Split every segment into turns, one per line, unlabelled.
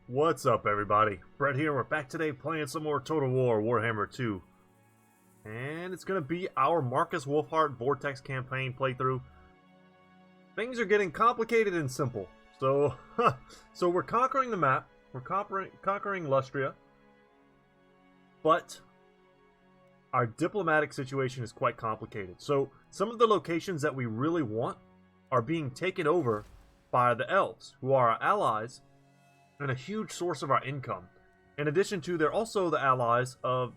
What's up, everybody? Brett here. We're back today playing some more Total War Warhammer 2. And it's going to be our Markus Wulfhart Vortex campaign playthrough. Things are getting complicated and simple. So we're conquering the map. We're conquering Lustria. But our diplomatic situation is quite complicated. So some of the locations that we really want are being taken over by the elves, who are our allies and a huge source of our income. In addition to, they're also the allies of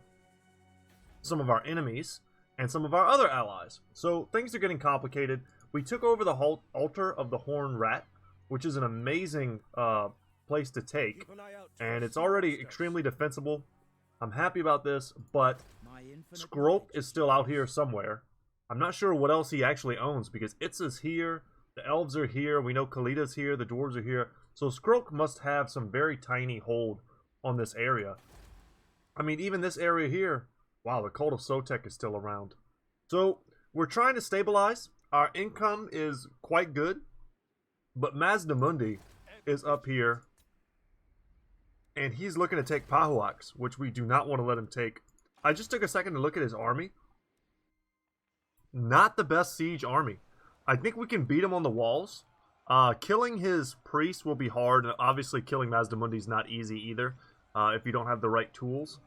some of our enemies and some of our other allies. So things are getting complicated. We took over the altar of the Horned Rat, which is an amazing place to take, and it's already extremely defensible. I'm happy about this, but Skrolk is still out here somewhere. I'm not sure what else he actually owns, because Itza's here, the elves are here, we know Kalita's here, the dwarves are here. So Skrolk must have some very tiny hold on this area. I mean, even this area here, wow, the Cult of Sotek is still around. So we're trying to stabilize. Our income is quite good, but Mazdamundi is up here, and he's looking to take Pahuax, which we do not want to let him take. I just took a second to look at his army. Not the best siege army. I think we can beat him on the walls. Killing his priest will be hard, and obviously killing Mazdamundi is not easy either, if you don't have the right tools.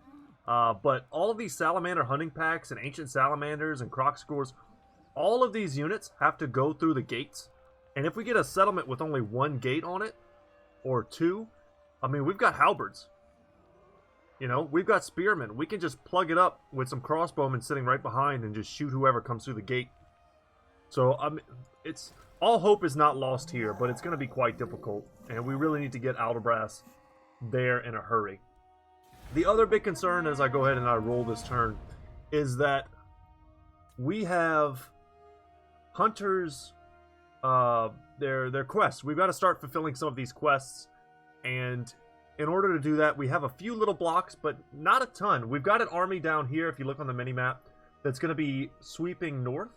But all of these salamander hunting packs and ancient salamanders and croc scores, all of these units have to go through the gates. And if we get a settlement with only one gate on it, or two, I mean, we've got halberds. You know, we've got spearmen. We can just plug it up with some crossbowmen sitting right behind and just shoot whoever comes through the gate. So, it's... all hope is not lost here, but it's going to be quite difficult, and we really need to get Aldebrass there in a hurry. The other big concern as I go ahead and I roll this turn is that we have hunters, their quests. We've got to start fulfilling some of these quests, and in order to do that, we have a few little blocks, but not a ton. We've got an army down here, if you look on the mini-map, that's going to be sweeping north.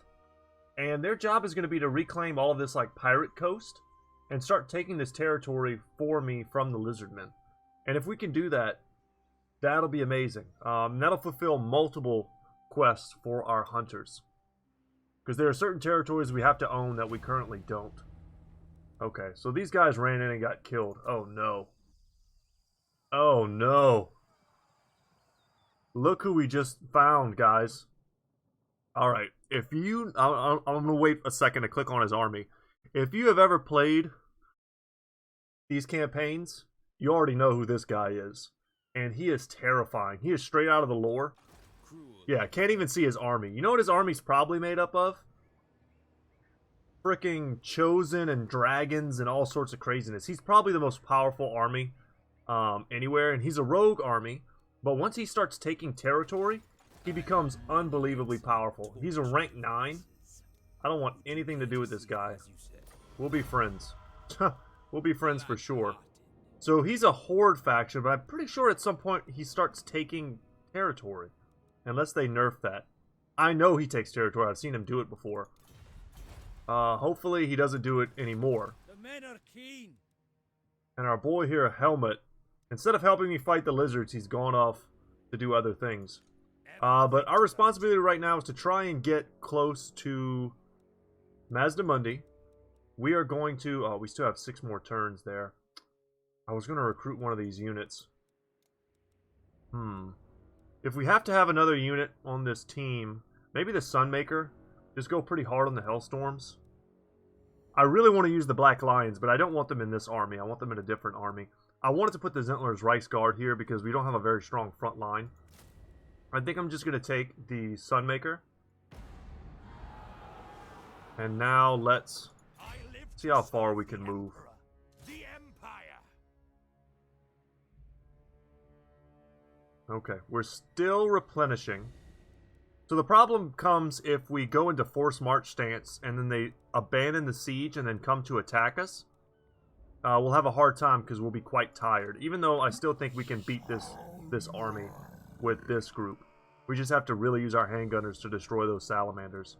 And their job is going to be to reclaim all of this, like, pirate coast and start taking this territory for me from the Lizardmen. And if we can do that, that'll be amazing. That'll fulfill multiple quests for our hunters. Because there are certain territories we have to own that we currently don't. Okay, so these guys ran in and got killed. Oh, no. Oh, no. Look who we just found, guys. Alright, if you... I'm going to wait a second to click on his army. If you have ever played these campaigns, you already know who this guy is. And he is terrifying. He is straight out of the lore. Yeah, can't even see his army. You know what his army's probably made up of? Fricking Chosen and dragons and all sorts of craziness. He's probably the most powerful army anywhere. And he's a rogue army. But once he starts taking territory, he becomes unbelievably powerful. He's a rank 9. I don't want anything to do with this guy. We'll be friends. We'll be friends for sure. So he's a horde faction, but I'm pretty sure at some point he starts taking territory. Unless they nerf that. I know he takes territory. I've seen him do it before. Hopefully he doesn't do it anymore.
The men are keen.
And our boy here, Helmet, instead of helping me fight the lizards, he's gone off to do other things. But our responsibility right now is to try and get close to Mazdamundi. We are going to... oh, we still have 6 more turns there. I was going to recruit one of these units. If we have to have another unit on this team, maybe the Sunmaker. Just go pretty hard on the Hellstorms. I really want to use the Black Lions, but I don't want them in this army. I want them in a different army. I wanted to put the Zentler's Rice Guard here because we don't have a very strong front line. I think I'm just going to take the Sunmaker. And now let's see how far we can move. Okay, we're still replenishing. So the problem comes if we go into forced march stance and then they abandon the siege and then come to attack us. We'll have a hard time because we'll be quite tired. Even though I still think we can beat this army with this group. We just have to really use our handgunners to destroy those salamanders.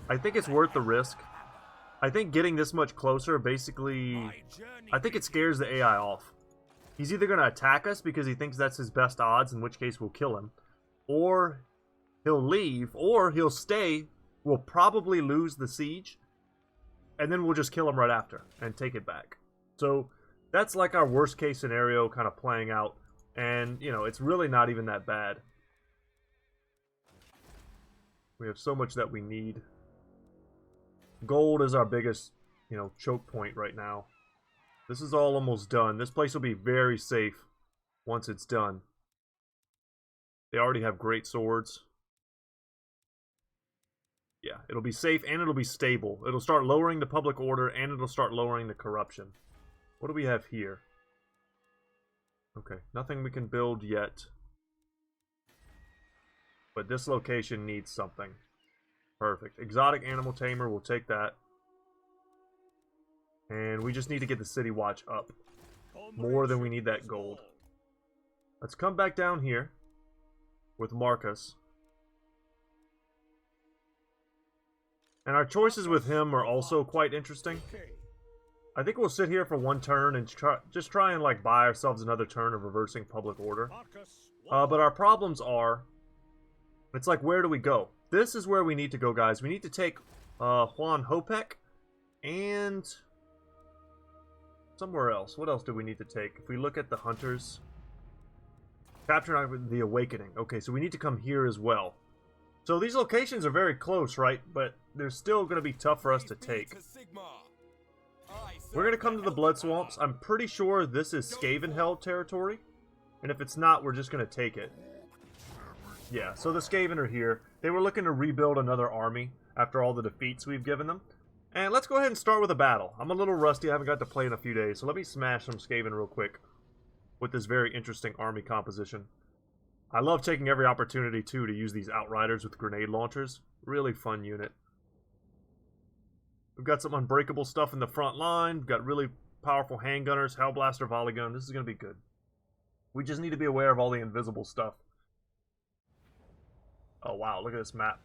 I think it's worth the risk. I think getting this much closer, basically, I think it scares the AI off. He's either going to attack us because he thinks that's his best odds, in which case we'll kill him, or he'll leave, or he'll stay. We'll probably lose the siege, and then we'll just kill him right after and take it back. So that's like our worst case scenario kind of playing out, and, you know, it's really not even that bad. We have so much that we need. Gold is our biggest, you know, choke point right now. This is all almost done. This place will be very safe once it's done. They already have great swords. Yeah, it'll be safe and it'll be stable. It'll start lowering the public order and it'll start lowering the corruption. What do we have here? Okay, nothing we can build yet. But this location needs something. Perfect. Exotic animal tamer, we'll take that. And we just need to get the city watch up. More than we need that gold. Let's come back down here with Markus. And our choices with him are also quite interesting. I think we'll sit here for one turn and just try and like buy ourselves another turn of reversing public order. But our problems are, it's like, where do we go? This is where we need to go, guys. We need to take Juan Hopek and somewhere else. What else do we need to take? If we look at the hunters, capture the awakening. Okay, so we need to come here as well. So these locations are very close, right? But they're still going to be tough for us to take. We're going to come to the Blood Swamps. I'm pretty sure this is Skaven-held territory. And if it's not, we're just going to take it. Yeah, so the Skaven are here. They were looking to rebuild another army after all the defeats we've given them. And let's go ahead and start with a battle. I'm a little rusty. I haven't got to play in a few days. So let me smash some Skaven real quick with this very interesting army composition. I love taking every opportunity, too, to use these Outriders with grenade launchers. Really fun unit. We've got some unbreakable stuff in the front line. We've got really powerful handgunners, Hellblaster, volley gun. This is going to be good. We just need to be aware of all the invisible stuff. Oh, wow. Look at this map.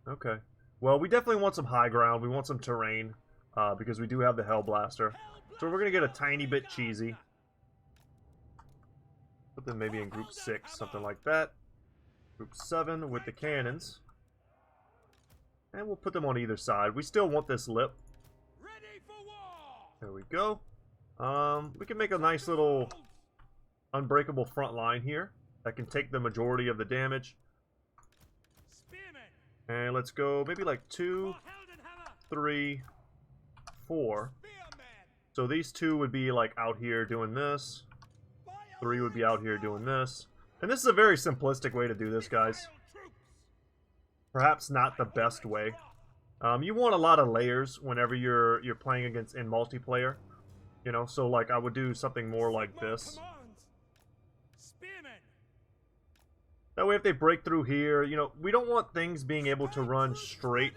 Okay. Well, we definitely want some high ground. We want some terrain, because we do have the Hellblaster. So we're going to get a tiny bit cheesy. Put them maybe in group 6, something like that. Group 7 with the cannons. And we'll put them on either side. We still want this lip. There we go. We can make a nice little unbreakable front line here that can take the majority of the damage. And let's go maybe like 2, 3, 4. So these 2 would be like out here doing this. 3 would be out here doing this. And this is a very simplistic way to do this, guys. Perhaps not the best way. You want a lot of layers whenever you're playing against in multiplayer. You know, so like I would do something more like this. That way if they break through here, you know, we don't want things being able to run straight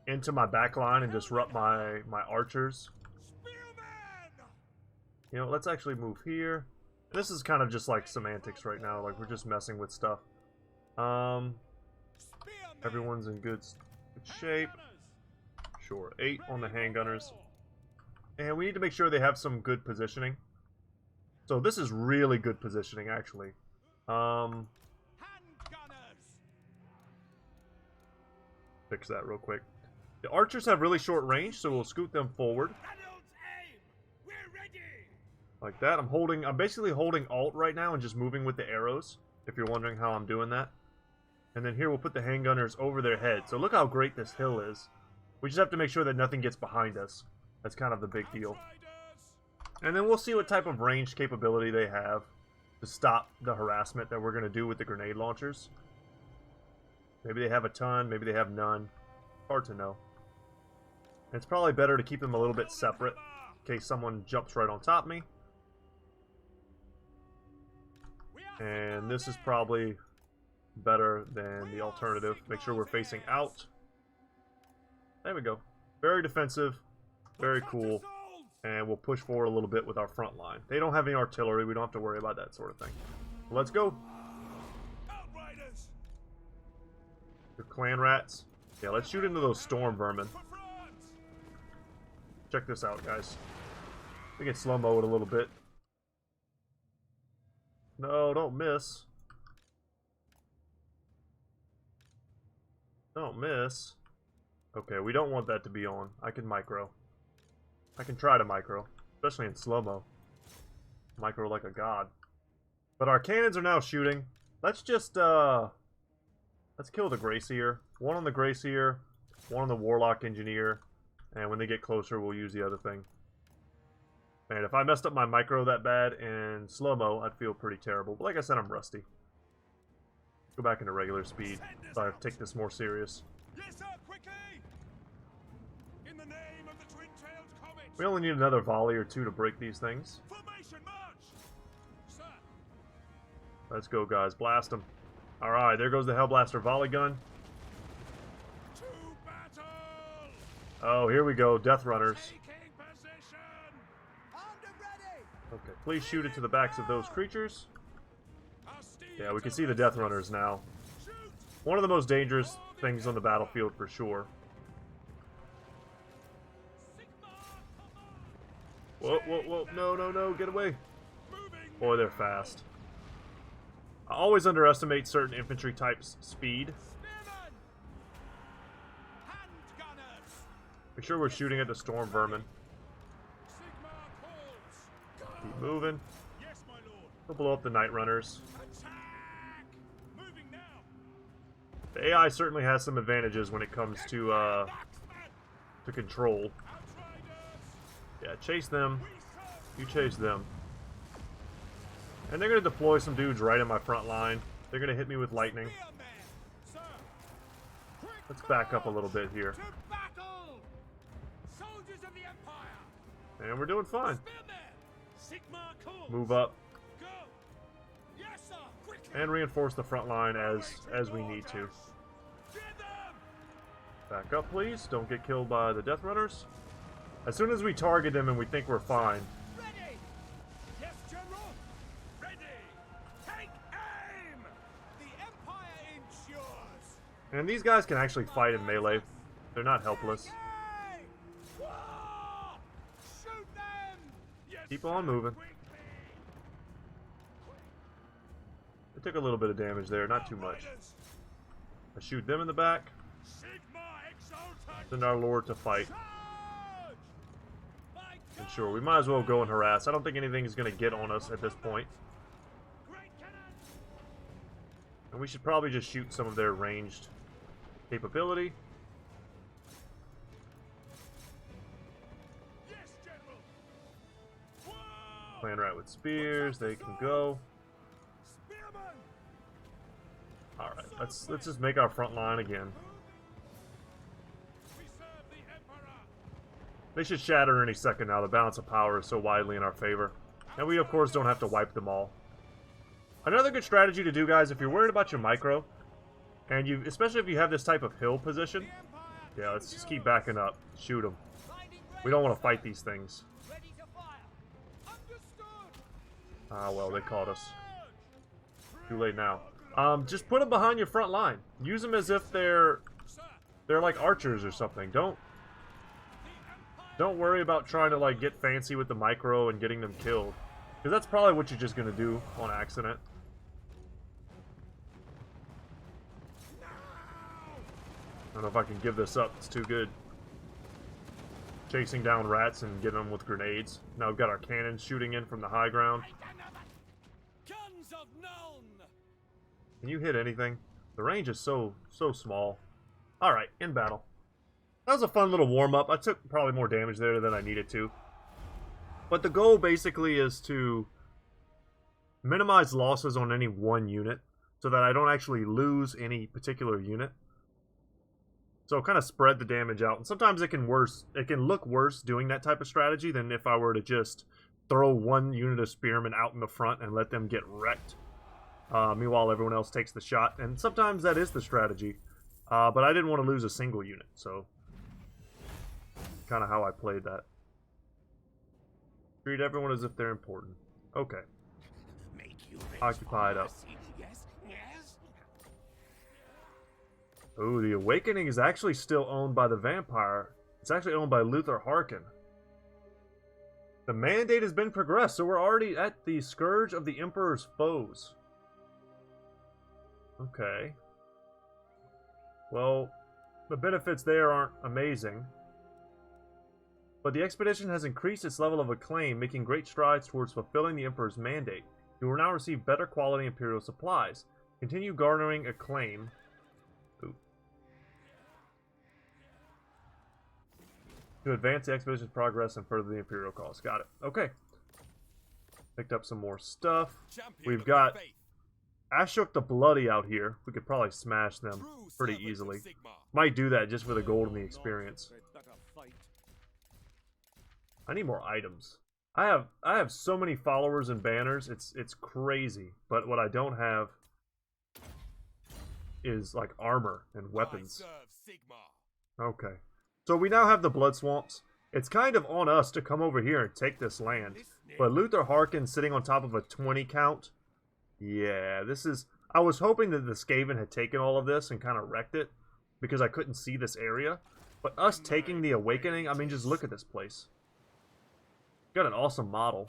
into my back line and disrupt my archers. You know, let's actually move here. This is kind of just like semantics right now, like we're just messing with stuff. Everyone's in good shape. Sure, 8 on the handgunners. And we need to make sure they have some good positioning. So this is really good positioning, actually. Fix that real quick. The archers have really short range, so we'll scoot them forward. Like that. I'm basically holding Alt right now and just moving with the arrows, if you're wondering how I'm doing that. And then here we'll put the handgunners over their heads. So look how great this hill is. We just have to make sure that nothing gets behind us. That's kind of the big deal. And then we'll see what type of ranged capability they have to stop the harassment that we're going to do with the grenade launchers. Maybe they have a ton, maybe they have none. Hard to know. And it's probably better to keep them a little bit separate in case someone jumps right on top of me. And this is probably better than the alternative. Make sure we're facing out. There we go. Very defensive. Very cool. And we'll push forward a little bit with our front line. They don't have any artillery. We don't have to worry about that sort of thing. Let's go. The clan rats. Yeah, let's shoot into those storm vermin. Check this out, guys. We can slow-mo it a little bit. No, don't miss. Don't miss. Okay, we don't want that to be on. I can micro. I can try to micro, especially in slow-mo. Micro like a god. But our cannons are now shooting. Let's just, let's kill the Gracier. One on the Gracier, one on the Warlock Engineer, and when they get closer, we'll use the other thing. Man, if I messed up my micro that bad in slow-mo, I'd feel pretty terrible. But like I said, I'm rusty. Go back into regular speed so I take this more serious.
Yes, sir, quickly! In the name of the twin-tailed comet.
We only need another volley or two to break these things.
Formation march! Sir.
Let's go, guys. Blast them. Alright, there goes the Hellblaster volley gun.
To battle!
Oh, here we go. Death Runners.
Taking position!
Armed and ready!
Okay, please shoot it to the backs of those creatures.
Our steeds
Yeah, we can
are
see the
ready.
Death Runners now.
Shoot!
One of the most dangerous things on the battlefield for sure.
Sigma,
Whoa, whoa, whoa. No, no, no. Get away.
moving!
Boy, they're fast. I always underestimate certain infantry types' speed.
Spearmen! Hand gunners!
Make sure we're shooting at the Storm Vermin.
Sigma calls!
Keep moving.
Yes, my lord!
We'll blow up the Night Runners.
Attack! Moving now!
The AI certainly has some advantages when it comes to
Marksman!
control.
Outriders!
Yeah, chase them.
We serve
You chase them. And they're going to deploy some dudes right in my front line. They're going to hit me with lightning.
Spearmen! Sir! Quick
Let's back up a little bit here.
to battle! Soldiers of the Empire!
And we're doing fine.
Spearmen! Sigma calls!
Move up
Go! Yes, sir! Quickly!
and reinforce the front line as we need to.
Get them!
Back up, please. Don't get killed by the Death Runners. As soon as we target them and we think we're fine,
Ready! Yes, General! Ready! Take aim! The Empire ensures!
and these guys can actually fight in melee. They're not helpless.
Yay! War! Shoot them! Yes,
Keep on moving.
quickly!
They took a little bit of damage there, not too much.
Outriders!
I shoot them in the back.
Sigma exultant!
Send our Lord to fight.
Charge! My
And
God!
sure, we might as well go and harass. I don't think anything is going to get on us at this point.
Great cannon!
And we should probably just shoot some of their ranged capability.
Yes, General! War!
Playing right with spears, they can go.
Spearmen!
Alright, let's just make our front line again.
We serve the Emperor!
They should shatter any second now. The balance of power is so widely in our favor. And we, of course, don't have to wipe them all. Another good strategy to do, guys, if you're worried about your micro, and you, especially if you have this type of hill position,
The Empire!
yeah, let's just keep backing up. Shoot them.
Finding
We don't want to fight these things.
ready to fire.
Understood!
Ah, well, they caught us.
Charge!
Too late now. Just put them behind your front line. Use them as if they're
Sir,
like archers or something. Don't
the Empire!
worry about trying to like get fancy with the micro and getting them killed, because that's probably what you're just gonna do on accident. I don't know if I can give this up. It's too good. Chasing down rats and getting them with grenades. Now we've got our cannons shooting in from the high ground.
Guns of Nuln!
Can you hit anything? The range is so small. Alright, in battle. That was a fun little warm-up. I took probably more damage there than I needed to. But the goal basically is to minimize losses on any one unit so that I don't actually lose any particular unit. So kind of spread the damage out. And sometimes it can look worse doing that type of strategy than if I were to just throw one unit of spearmen out in the front and let them get wrecked. Meanwhile, everyone else takes the shot. And sometimes that is the strategy. But I didn't want to lose a single unit. So kind of how I played that. Treat everyone as if they're important. Okay.
Make you
Occupied up.
Yes, yes.
Ooh, the Awakening is actually still owned by the Vampire. It's actually owned by Luther Harkin. The mandate has been progressed, so we're already at the Scourge of the Emperor's Foes. Okay. Well, the benefits there aren't amazing. But the expedition has increased its level of acclaim, making great strides towards fulfilling the Emperor's mandate. You will now receive better quality Imperial supplies. Continue garnering acclaim. Ooh. To advance the expedition's progress and further the Imperial cause. Got it. Okay. Picked up some more stuff. We've got Ashok the Bloody out here. We could probably smash them pretty easily. Might do that just for the gold and the experience. I need more items. I have so many followers and banners. It's crazy. But what I don't have is like armor and weapons. Okay. So we now have the Blood Swamps. It's kind of on us to come over here and take this land. But Luther Harkin sitting on top of a 20 count. Yeah, this is... I was hoping that the Skaven had taken all of this and kind of wrecked it, because I couldn't see this area. But us taking the Awakening, I mean, just look at this place. Got an awesome model.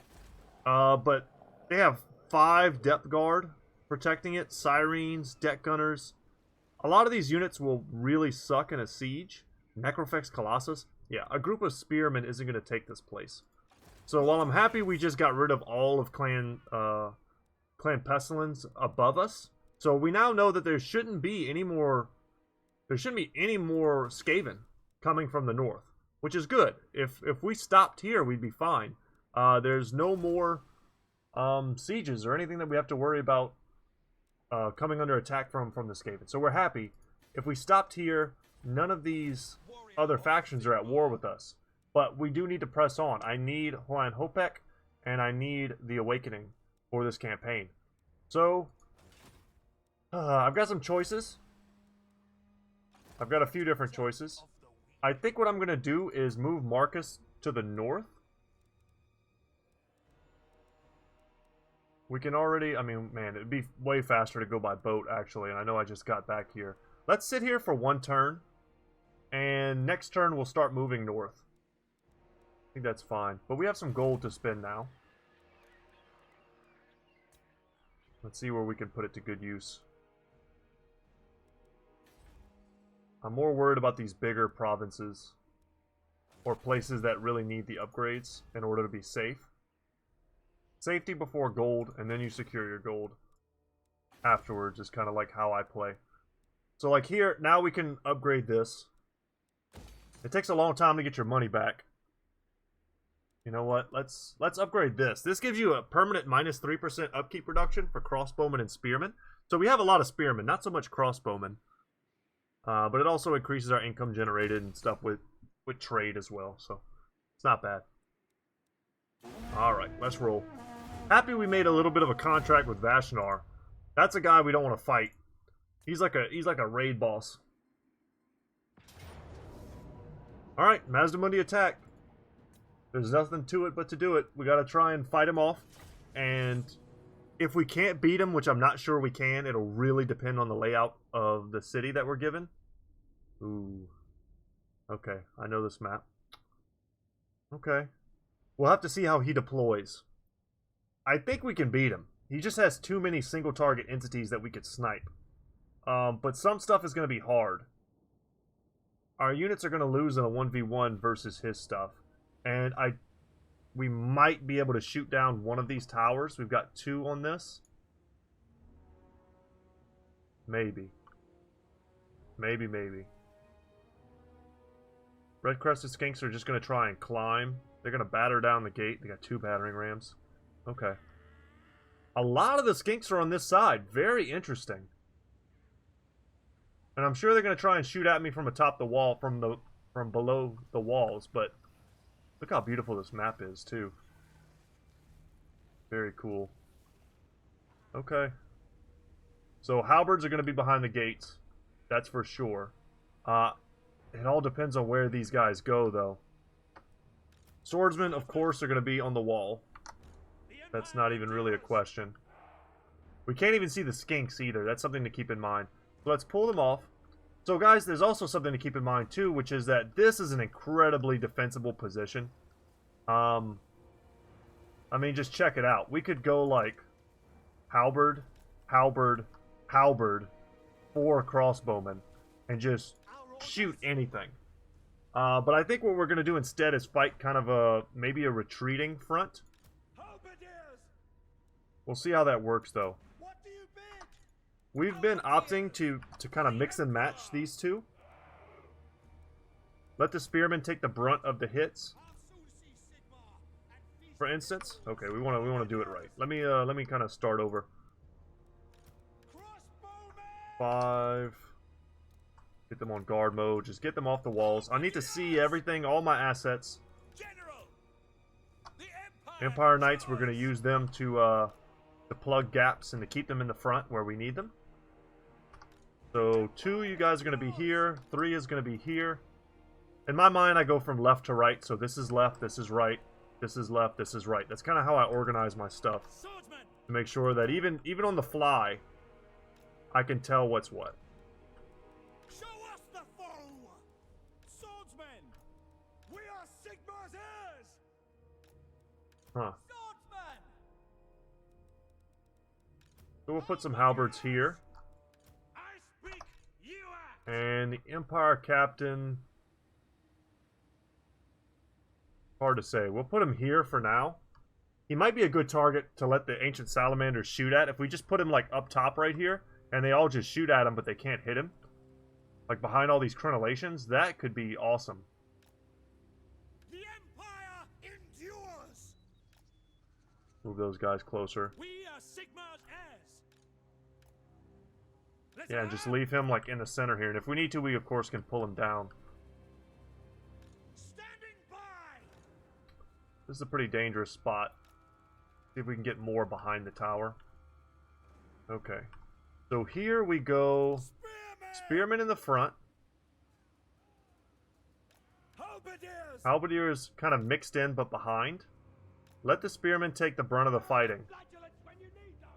But they have 5 Depth Guard protecting it, Sirens, Deck Gunners. A lot of these units will really suck in a siege. Necrofex Colossus. Yeah, a group of Spearmen isn't going to take this place. So while I'm happy we just got rid of all of Clan Pestilence above us, so we now know that there shouldn't be any more Skaven coming from the north, which is good. If we stopped here, we'd be fine. There's no more sieges or anything that we have to worry about coming under attack from the Skaven. So we're happy. If we stopped here, none of these other factions are at war with us. But we do need to press on. I need Houan Hopek, and I need the Awakening for this campaign. So, I've got some choices. I've got a few different choices. I think what I'm going to do is move Markus to the north. We can already, I mean, man, it'd be way faster to go by boat, actually, and I know I just got back here. Let's sit here for one turn, and next turn we'll start moving north. I think that's fine. But we have some gold to spend now. Let's see where we can put it to good use. I'm more worried about these bigger provinces. Or places that really need the upgrades in order to be safe. Safety before gold, and then you secure your gold afterwards is kind of like how I play. So like here, now we can upgrade this. It takes a long time to get your money back. You know what? Let's upgrade this. This gives you a permanent minus 3% upkeep reduction for crossbowmen and spearmen. So we have a lot of spearmen, not so much crossbowmen. But it also increases our income generated and stuff with trade as well. So it's not bad. Alright, let's roll. Happy we made a little bit of a contract with Vashnar. That's a guy we don't want to fight. He's like a raid boss. Alright, Mazdamundi attack. There's nothing to it but to do it. We gotta try and fight him off. And if we can't beat him, which I'm not sure we can, it'll really depend on the layout of the city that we're given. Ooh. Okay, I know this map. Okay. We'll have to see how he deploys. I think we can beat him. He just has too many single target entities that we could snipe. But some stuff is going to be hard. Our units are going to lose in a 1v1 versus his stuff. And we might be able to shoot down one of these towers. We've got 2 on this. Maybe. Maybe. Red-crested skinks are just going to try and climb. They're going to batter down the gate. They got 2 battering rams. Okay. A lot of the skinks are on this side. Very interesting. And I'm sure they're going to try and shoot at me from atop the wall, from below the walls, but look how beautiful this map is, too. Very cool. Okay. So, halberds are going to be behind the gates. That's for sure. It all depends on where these guys go, though. Swordsmen, of course, are going to be on the wall. That's not even really a question. We can't even see the skinks, either. That's something to keep in mind. So let's pull them off. So guys, there's also something to keep in mind too, which is that this is an incredibly defensible position. I mean, just check it out. We could go like halberd, halberd, halberd, 4 crossbowmen, and just shoot anything. But I think what we're going to do instead is fight kind of maybe a retreating front. We'll see how that works, though. We've been opting to kind of mix and match these two. Let the spearmen take the brunt of the hits. For instance, okay, we want to do it right. Let me kind of start over. 5. Get them on guard mode. Just get them off the walls. I need to see everything, all my assets. Empire Knights, we're going to use them to plug gaps and to keep them in the front where we need them. So 2, you guys are going to be here. 3 is going to be here. In my mind, I go from left to right. So this is left, this is right, this is left, this is right. That's kind of how I organize my stuff. To make sure that even on the fly, I can tell what's what.
Show us the foe! Swordsmen! We are Sigmar's heirs!
Huh.
Swordsman!
So we'll put some halberds here.
I speak, you act!
And the Empire Captain... Hard to say. We'll put him here for now. He might be a good target to let the Ancient Salamanders shoot at. If we just put him like up top right here, and they all just shoot at him, but they can't hit him. Like behind all these crenellations, that could be awesome.
The Empire endures!
Move those guys closer.
We are Sigmar's heirs!
Yeah, and just leave him like in the center here. And if we need to, we of course can pull him down.
Standing by!
This is a pretty dangerous spot. See if we can get more behind the tower. Okay. So here we go. Spearmen in the front.
Halberdiers!
Halberdiers kind of mixed in but behind. Let the spearmen take the brunt of the fighting.
Flagellants when you need them!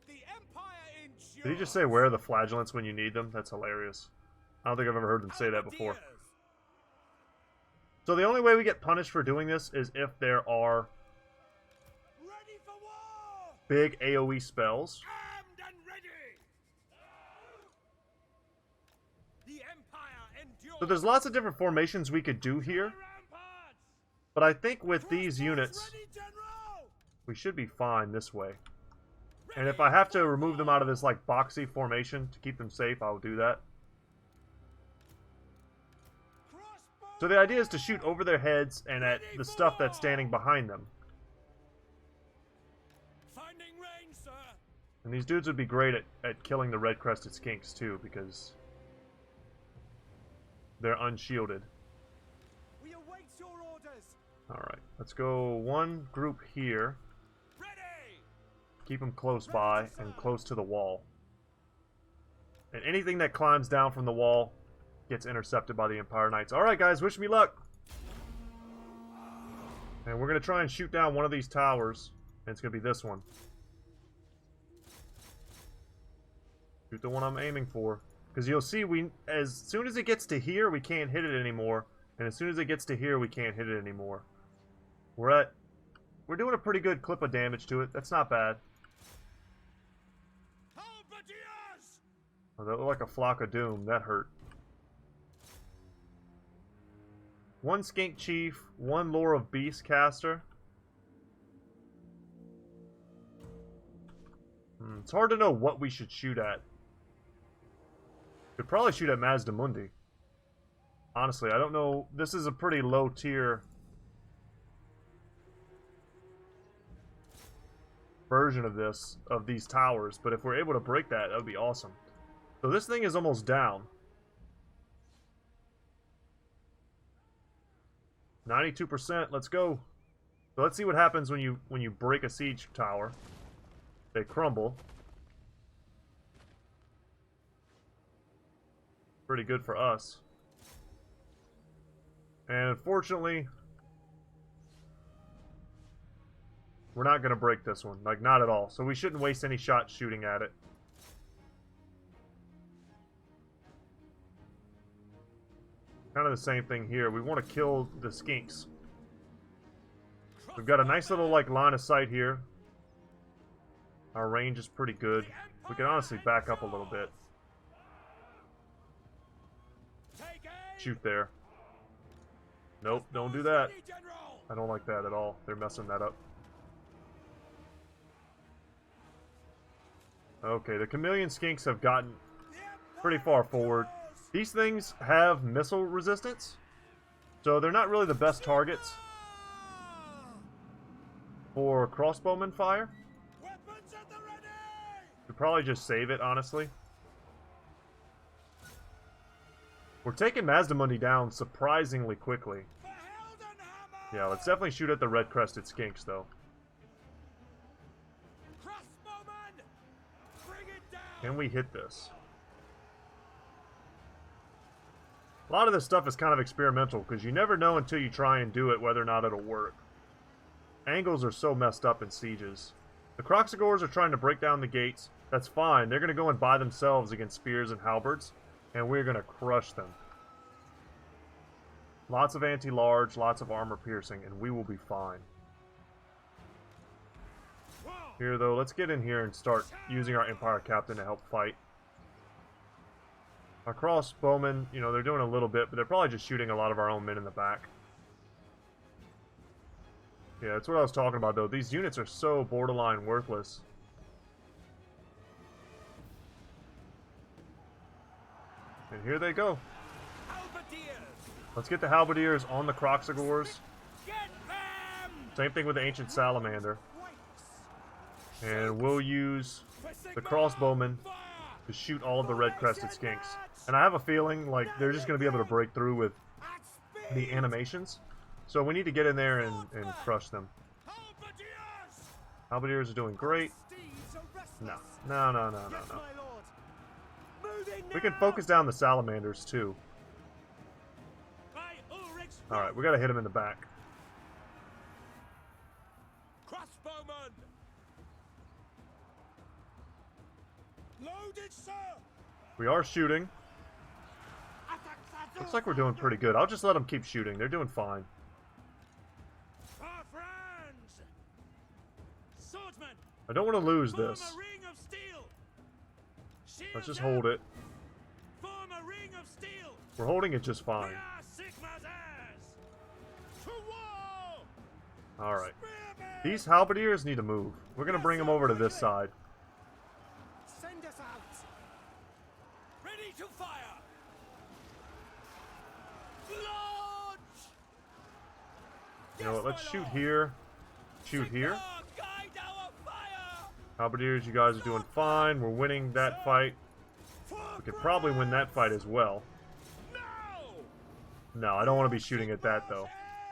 The Empire endures!
Did he just say where are the flagellants when you need them? That's hilarious. I don't think I've ever heard them say that before. So the only way we get punished for doing this is if there are
Ready for war!
big AoE spells.
Armed and ready! The Empire endures!
So there's lots of different formations we could do here.
Ramparts!
But I think with these units,
Ready, General!
we should be fine this way. And if I have to remove them out of this like boxy formation to keep them safe, I'll do that. So the idea is to shoot over their heads and at the stuff that's standing behind them.
Finding range, sir!
And these dudes would be great at killing the red-crested skinks too, because they're unshielded.
We await your orders.
Alright, let's go one group here.
Ready!
Keep them close by and close to the wall. And anything that climbs down from the wall gets intercepted by the Empire Knights. Alright guys, wish me luck! And we're going to try and shoot down one of these towers. And it's going to be this one. Shoot the one I'm aiming for. Because you'll see, as soon as it gets to here, we can't hit it anymore. And as soon as it gets to here, we can't hit it anymore. We're doing a pretty good clip of damage to it. That's not bad.
Halberdiers!
Oh, that looked like a flock of doom. That hurt. One Skink Chief, one Lore of Beast caster. It's hard to know what we should shoot at. Could probably shoot at Mazdamundi. Honestly, I don't know. This is a pretty low tier version of these towers, but if we're able to break that, that would be awesome. So this thing is almost down. 92%, let's go. So let's see what happens when you break a siege tower. They crumble. Pretty good for us. And unfortunately, we're not going to break this one. Like, not at all. So we shouldn't waste any shots shooting at it. Kind of the same thing here. We want to kill the skinks. We've got a nice little like line of sight here. Our range is pretty good. We can honestly back up a little bit. Shoot there. Nope, don't do that. I don't like that at all. They're messing that up. Okay, the chameleon skinks have gotten pretty far forward. These things have missile resistance, so they're not really the best targets for crossbowman fire. Could probably just save it, honestly. We're taking Mazdamundi down surprisingly quickly. Yeah, let's definitely shoot at the red-crested skinks, though. Can we hit this? A lot of this stuff is kind of experimental, because you never know until you try and do it whether or not it'll work. Angles are so messed up in sieges. The Kroxigors are trying to break down the gates. That's fine. They're going to go and by themselves against spears and halberds, and we're going to crush them. Lots of anti-large, lots of armor piercing, and we will be fine. Here, though, let's get in here and start using our Empire Captain to help fight. Our crossbowmen, you know, they're doing a little bit, but they're probably just shooting a lot of our own men in the back. Yeah, that's what I was talking about, though. These units are so borderline worthless. And here they go. Let's get the halberdiers on the Kroxigors. Same thing with the ancient salamander. And we'll use the crossbowmen to shoot all of the red-crested skinks. And I have a feeling like they're just going to be able to break through with the animations. So we need to get in there and crush them. Halberdiers are doing great. No. We can focus down the salamanders too. Alright, we gotta hit him in the back.
Crossbowman! Loaded, sir!
We are shooting. Looks like we're doing pretty good. I'll just let them keep shooting. They're doing fine. I don't want to lose this. Let's just hold it. We're holding it just fine. Alright. These halberdiers need to move. We're going to bring them over to this side.
Send us out.
Ready to fire. Launch.
You know what? Let's shoot here. Shoot here. Halberdiers, you guys are doing fine. We're winning that fight. We could probably win that fight as well. No, I don't want to be shooting at that, though.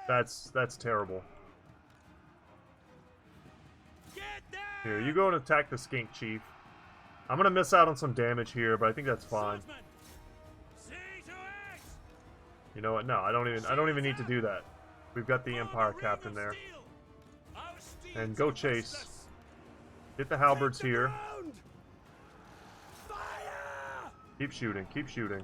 That's terrible. Here, you go and attack the skink chief. I'm gonna miss out on some damage here, but I think that's fine. You know what? No, I don't even need to do that. We've got the Empire Captain there. And go chase. Get the halberds here. Keep shooting, keep shooting.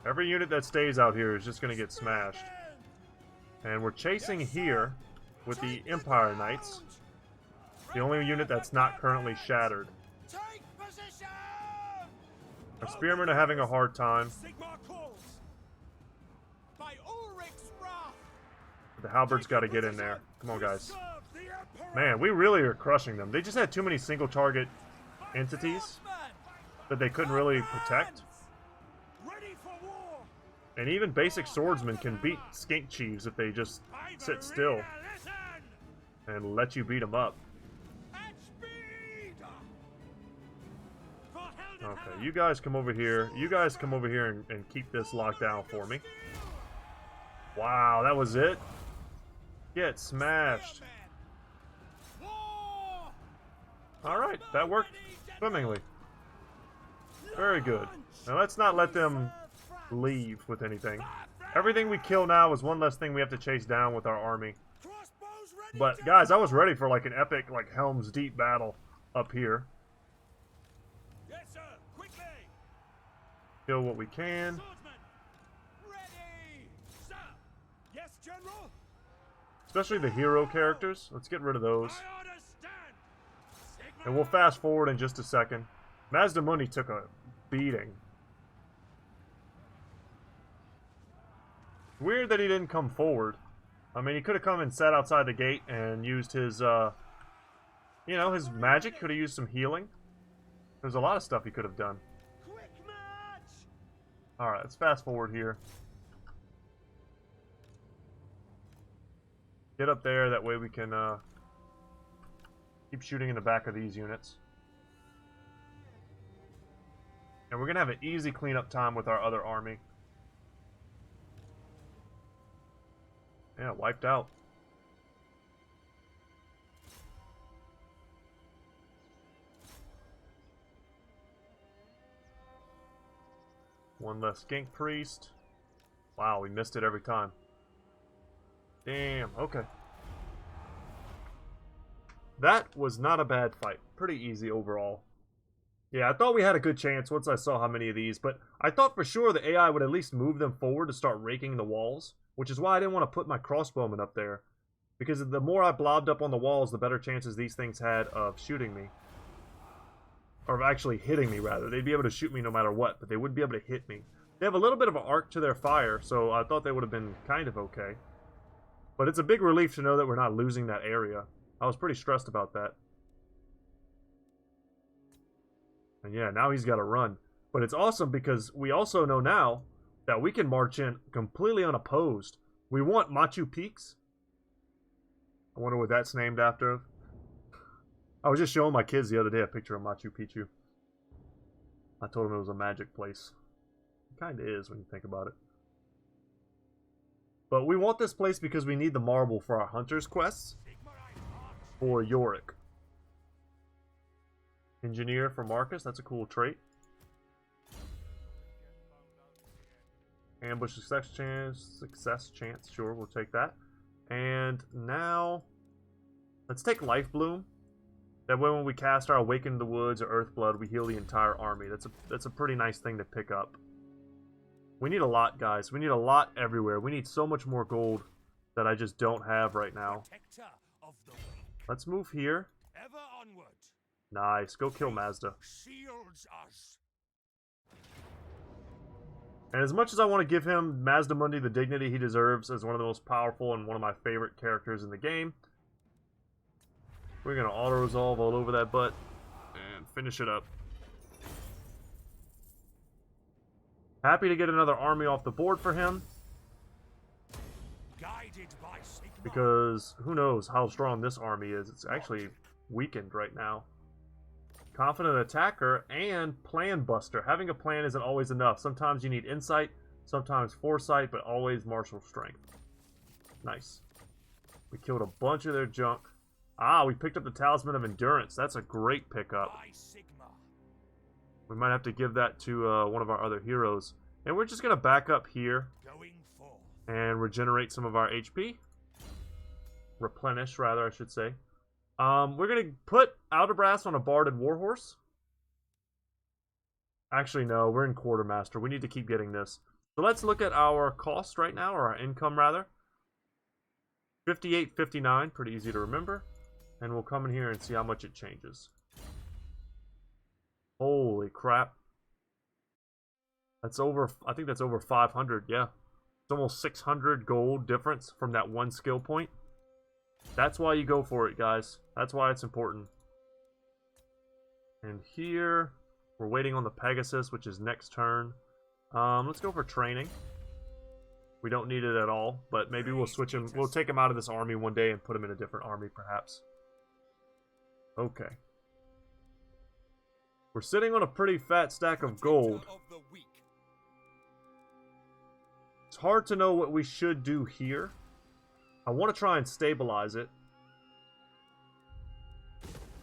Every unit that stays out here is just gonna get smashed. And we're chasing here with the Empire Knights. The only unit that's not currently shattered. Our spearmen are having a hard time. The halberds got to get in there. Come on, guys. Man, we really are crushing them. They just had too many single target entities that they couldn't really protect. And even basic swordsmen can beat skink chiefs if they just sit still and let you beat them up. Okay, you guys come over here. You guys come over here and keep this locked down for me. Wow, that was it? Get smashed. Alright, that worked swimmingly. Very good. Now let's not let them leave with anything. Everything we kill now is one less thing we have to chase down with our army. But guys, I was ready for like an epic like Helm's Deep battle up here.
Yes, sir. Quickly.
Kill what we can.
General.
Especially the hero characters. Let's get rid of those.
My orders stand. Sigma.
And we'll fast forward in just a second. Mazdamundi took a beating. Weird that he didn't come forward. I mean, he could have come and sat outside the gate and used his, you know, his magic. Could have used some healing. There's a lot of stuff he could have done.
Quick march!
Alright, let's fast forward here. Get up there, that way we can, keep shooting in the back of these units. And we're gonna have an easy cleanup time with our other army. Yeah, wiped out. One less skink priest. Wow, we missed it every time. Damn, okay. That was not a bad fight. Pretty easy overall. Yeah, I thought we had a good chance once I saw how many of these, but I thought for sure the AI would at least move them forward to start raking the walls, which is why I didn't want to put my crossbowmen up there. Because the more I blobbed up on the walls, the better chances these things had of shooting me. Or of actually hitting me, rather. They'd be able to shoot me no matter what, but they wouldn't be able to hit me. They have a little bit of an arc to their fire, so I thought they would have been kind of okay. But it's a big relief to know that we're not losing that area. I was pretty stressed about that. And yeah, now he's got to run. But it's awesome because we also know now that we can march in completely unopposed. We want Machu Picchu. I wonder what that's named after. I was just showing my kids the other day a picture of Machu Picchu. I told them it was a magic place. It kind of is when you think about it. But we want this place because we need the marble for our hunter's quests. For Yorick. Engineer for Marcus, that's a cool trait. Ambush success chance, sure, we'll take that. And now, let's take Life Bloom. That way when we cast our Awaken the Woods or Earthblood, we heal the entire army. That's a pretty nice thing to pick up. We need a lot, guys. We need a lot everywhere. We need so much more gold that I just don't have right now. Let's move here.
Ever onward.
Nice. Go kill Mazda.
Shields us.
And as much as I want to give him Mazdamundi the dignity he deserves as one of the most powerful and one of my favorite characters in the game, we're going to auto-resolve all over that butt and finish it up. Happy to get another army off the board for him.
Guided by Sigma.
Because who knows how strong this army is. It's actually weakened right now. Confident attacker and plan buster. Having a plan isn't always enough. Sometimes you need insight, sometimes foresight, but always martial strength. Nice. We killed a bunch of their junk. Ah, we picked up the Talisman of Endurance. That's a great pickup. We might have to give that to one of our other heroes. And we're just going to back up here and regenerate some of our HP. Replenish, rather, I should say. We're going to put Aldebrass on a Barded Warhorse. Actually, no, we're in Quartermaster. We need to keep getting this. So let's look at our cost right now, or our income, rather. 58.59, pretty easy to remember. And we'll come in here and see how much it changes. Holy crap. That's over, I think that's over 500, yeah. It's almost 600 gold difference from that one skill point. That's why you go for it, guys. That's why it's important. And here, we're waiting on the Pegasus, which is next turn. Let's go for training. We don't need it at all, but maybe we'll switch him. We'll take him out of this army one day and put him in a different army, perhaps. Okay. We're sitting on a pretty fat stack of gold. It's hard to know what we should do here. I want to try and stabilize it.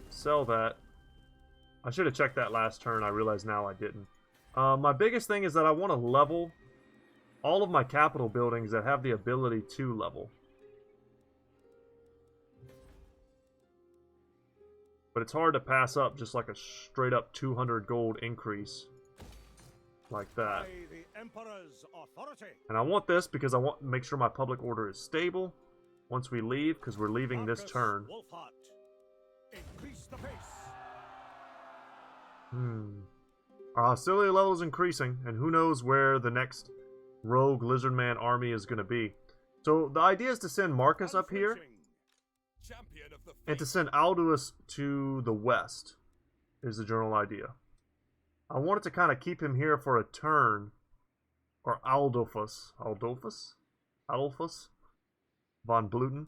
Sell that. I should have checked that last turn. I realize now I didn't. My biggest thing is that I want to level all of my capital buildings that have the ability to level. But it's hard to pass up just like a straight up 200 gold increase. like that.
By the Emperor's authority.
And I want this because I want to make sure my public order is stable once we leave, because we're leaving this
Markus
turn.
Wulfhart. Increase the pace.
Our hostility level is increasing, and who knows where the next rogue lizardman army is going to be. So the idea is to send Marcus up here,
Champion of the
and to
faith.
send Aldous to the west, is the general idea. I wanted to kind of keep him here for a turn, or Adolphus von Bluten,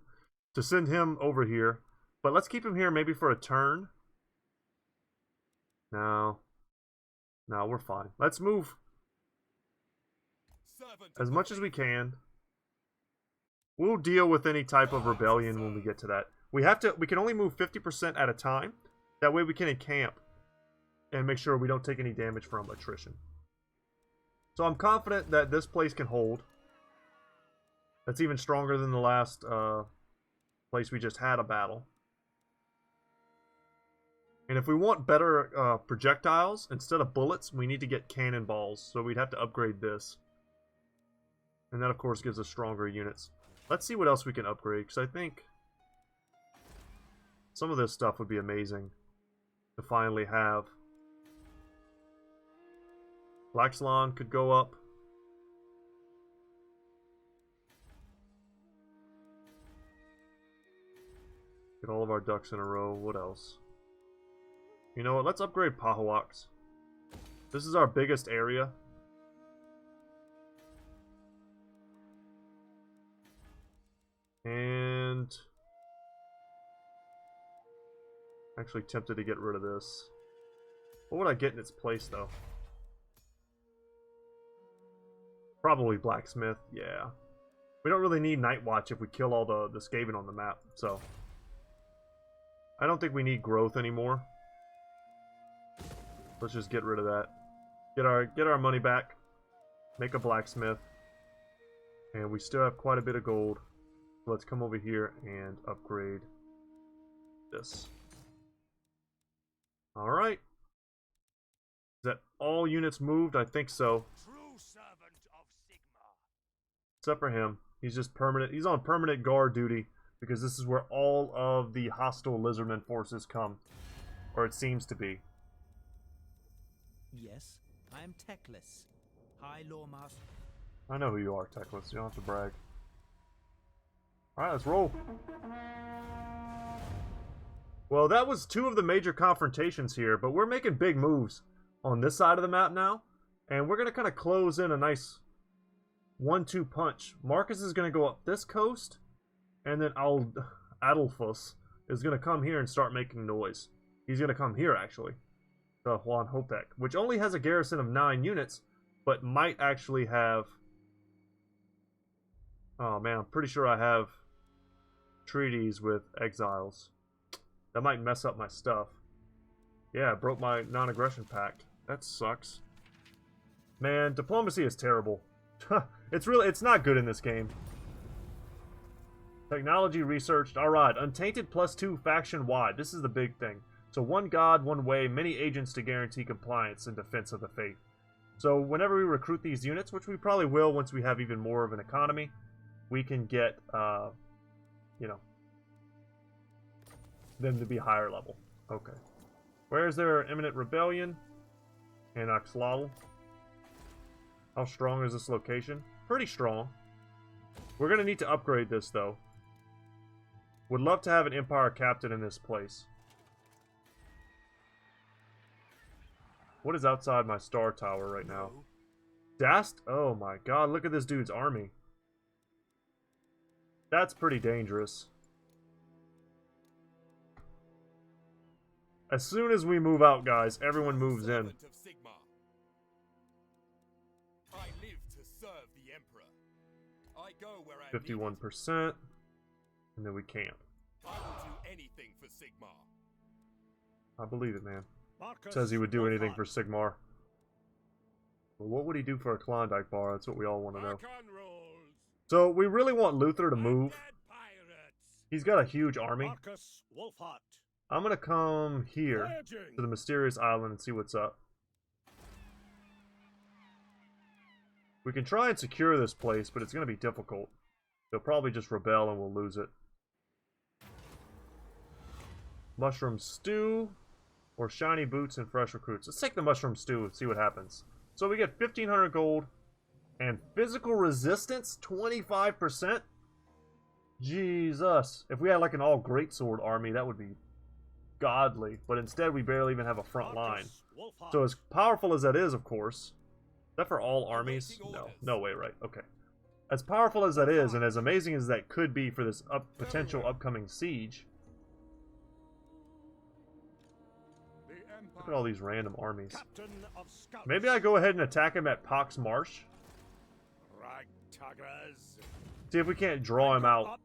to send him over here. But let's keep him here maybe for a turn. No, we're fine. Let's move
Servant
as
of
much
the
as we
faith.
can. We'll deal with any type of rebellion when we get to that. We can only move 50% at a time. That way we can encamp and make sure we don't take any damage from attrition. So I'm confident that this place can hold. That's even stronger than the last place we just had a battle. And if we want better projectiles, instead of bullets, we need to get cannonballs. So we'd have to upgrade this. And that, of course, gives us stronger units. Let's see what else we can upgrade, because I think some of this stuff would be amazing to finally have. Black Slan could go up. Get all of our ducks in a row. What else? You know what? Let's upgrade Pahawaks. This is our biggest area. And actually tempted to get rid of this. What would I get in its place, though? Probably Blacksmith, yeah. We don't really need Night Watch if we kill all the Skaven on the map, so I don't think we need growth anymore. Let's just get rid of that. Get our money back. Make a blacksmith. And we still have quite a bit of gold. So let's come over here and upgrade this. Alright. Is that all units moved? I think so.
True servant of Sigma.
Except for him. He's just permanent. He's on permanent guard duty because this is where all of the hostile lizardmen forces come. Or it seems to be.
Yes, I am Teclis, High Lawmaster.
I know who you are, Teclis. You don't have to brag. Alright, let's roll. Well, that was two of the major confrontations here, but we're making big moves on this side of the map now. And we're going to kind of close in a nice 1-2 punch. Marcus is going to go up this coast, and then Adolphus is going to come here and start making noise. He's going to come here, actually. The Juan Hopek, which only has a garrison of 9 units, but might actually have... Oh man, I'm pretty sure I have treaties with exiles. That might mess up my stuff. Yeah, I broke my non-aggression pact. That sucks. Man, diplomacy is terrible. It's not good in this game. Technology researched. Alright, Untainted +2 faction-wide. This is the big thing. So one god, one way, many agents to guarantee compliance in defense of the faith. So whenever we recruit these units, which we probably will once we have even more of an economy, we can get, you know, them to be higher level. Okay. Where is there imminent rebellion? In Axlal. How strong is this location? Pretty strong. We're going to need to upgrade this, though. Would love to have an Empire captain in this place. What is outside my star tower right now? Dast? Oh my god, look at this dude's army. That's pretty dangerous. As soon as we move out, guys, everyone moves in.
Servant of Sigma. I live to serve the Emperor. I go where I
51%. And then we camp.
I will do anything for Sigma.
I believe it, man.
Markus
Says he would do anything
Wulfhart.
for Sigmar. Well, what would he do for a Klondike bar? That's what we all want to know.
Archon rules.
So, we really want Luther to move.
Undead pirates.
He's got a huge army.
Markus Wulfhart.
I'm going to come here
Purging.
to the mysterious island and see what's up. We can try and secure this place, but it's going to be difficult. They'll probably just rebel and we'll lose it. Mushroom stew or shiny boots and fresh recruits. Let's take the mushroom stew and see what happens. So we get 1,500 gold and physical resistance 25%. Jesus. If we had like an all greatsword army, that would be godly. But instead, we barely even have a front line. So as powerful as that is, of course. Is that for all armies? No. No way, right? Okay. As powerful as that is, and as amazing as that could be for this potential upcoming siege. Look at all these random armies. Maybe I go ahead and attack him at Pox Marsh. See if we can't draw him out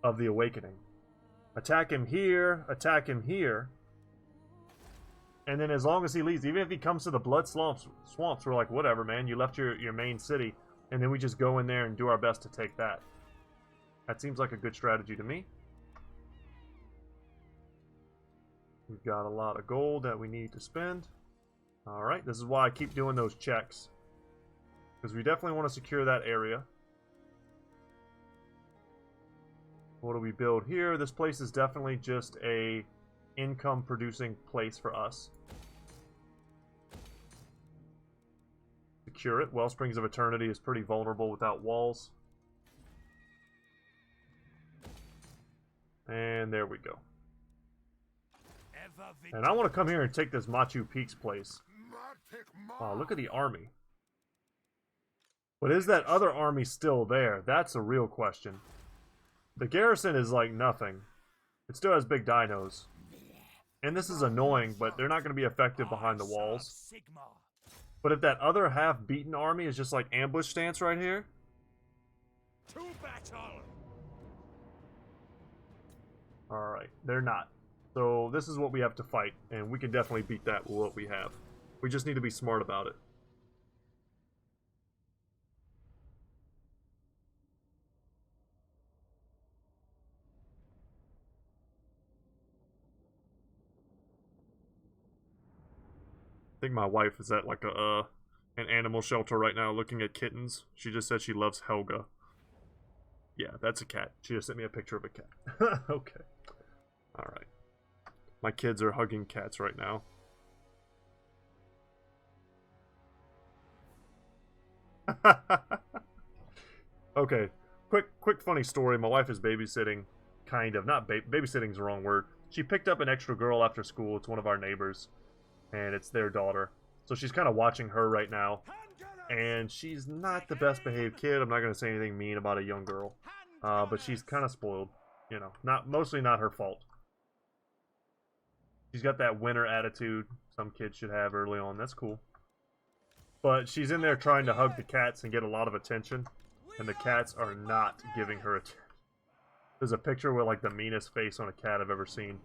of the Awakening. Attack him here, and then as long as he leaves, even if he comes to the Blood Swamps, we're like, whatever, man, you left your main city, and then we just go in there and do our best to take that. That seems like a good strategy to me. We've got a lot of gold that we need to spend. Alright, this is why I keep doing those checks. Because we definitely want to secure that area. What do we build here? This place is definitely just a income producing place for us. Secure it. Wellsprings of Eternity is pretty vulnerable without walls. And there we go. And I want to come here and take this Machu Peak's place. Wow, look at the army. But is that other army still there? That's a real question. The garrison is like nothing. It still has big dinos. And this is annoying, but they're not going to be effective behind the walls. But if that other half-beaten army is just like ambush stance right here. Alright, they're not. So this is what we have to fight, and we can definitely beat that with what we have. We just need to be smart about it. I think my wife is at like an animal shelter right now looking at kittens. She just said she loves Helga. Yeah, that's a cat. She just sent me a picture of a cat. Okay. Alright. My kids are hugging cats right now. Okay. Quick funny story. My wife is babysitting. Kind of. Not babysitting's the wrong word. She picked up an extra girl after school. It's one of our neighbors. And it's their daughter. So she's kind of watching her right now. And she's not the best behaved kid. I'm not going to say anything mean about a young girl. But she's kind of spoiled. You know, mostly not her fault. She's got that winner attitude some kids should have early on. That's cool. But she's in there trying to hug the cats and get a lot of attention. And the cats are not giving her attention. There's a picture with like the meanest face on a cat I've ever seen.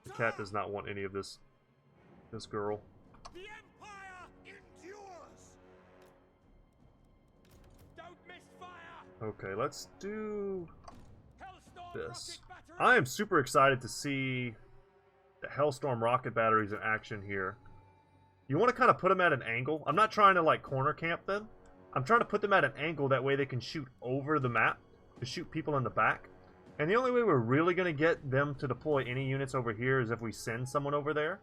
The cat does not want any of this girl.
The Empire endures. Don't miss fire.
Okay, let's do
Hellstorm
this.
rocket battery.
I am super excited to see the Hellstorm rocket batteries in action here. You want to kind of put them at an angle. I'm not trying to like corner camp them. I'm trying to put them at an angle that way they can shoot over the map to shoot people in the back. And the only way we're really going to get them to deploy any units over here is if we send someone over there.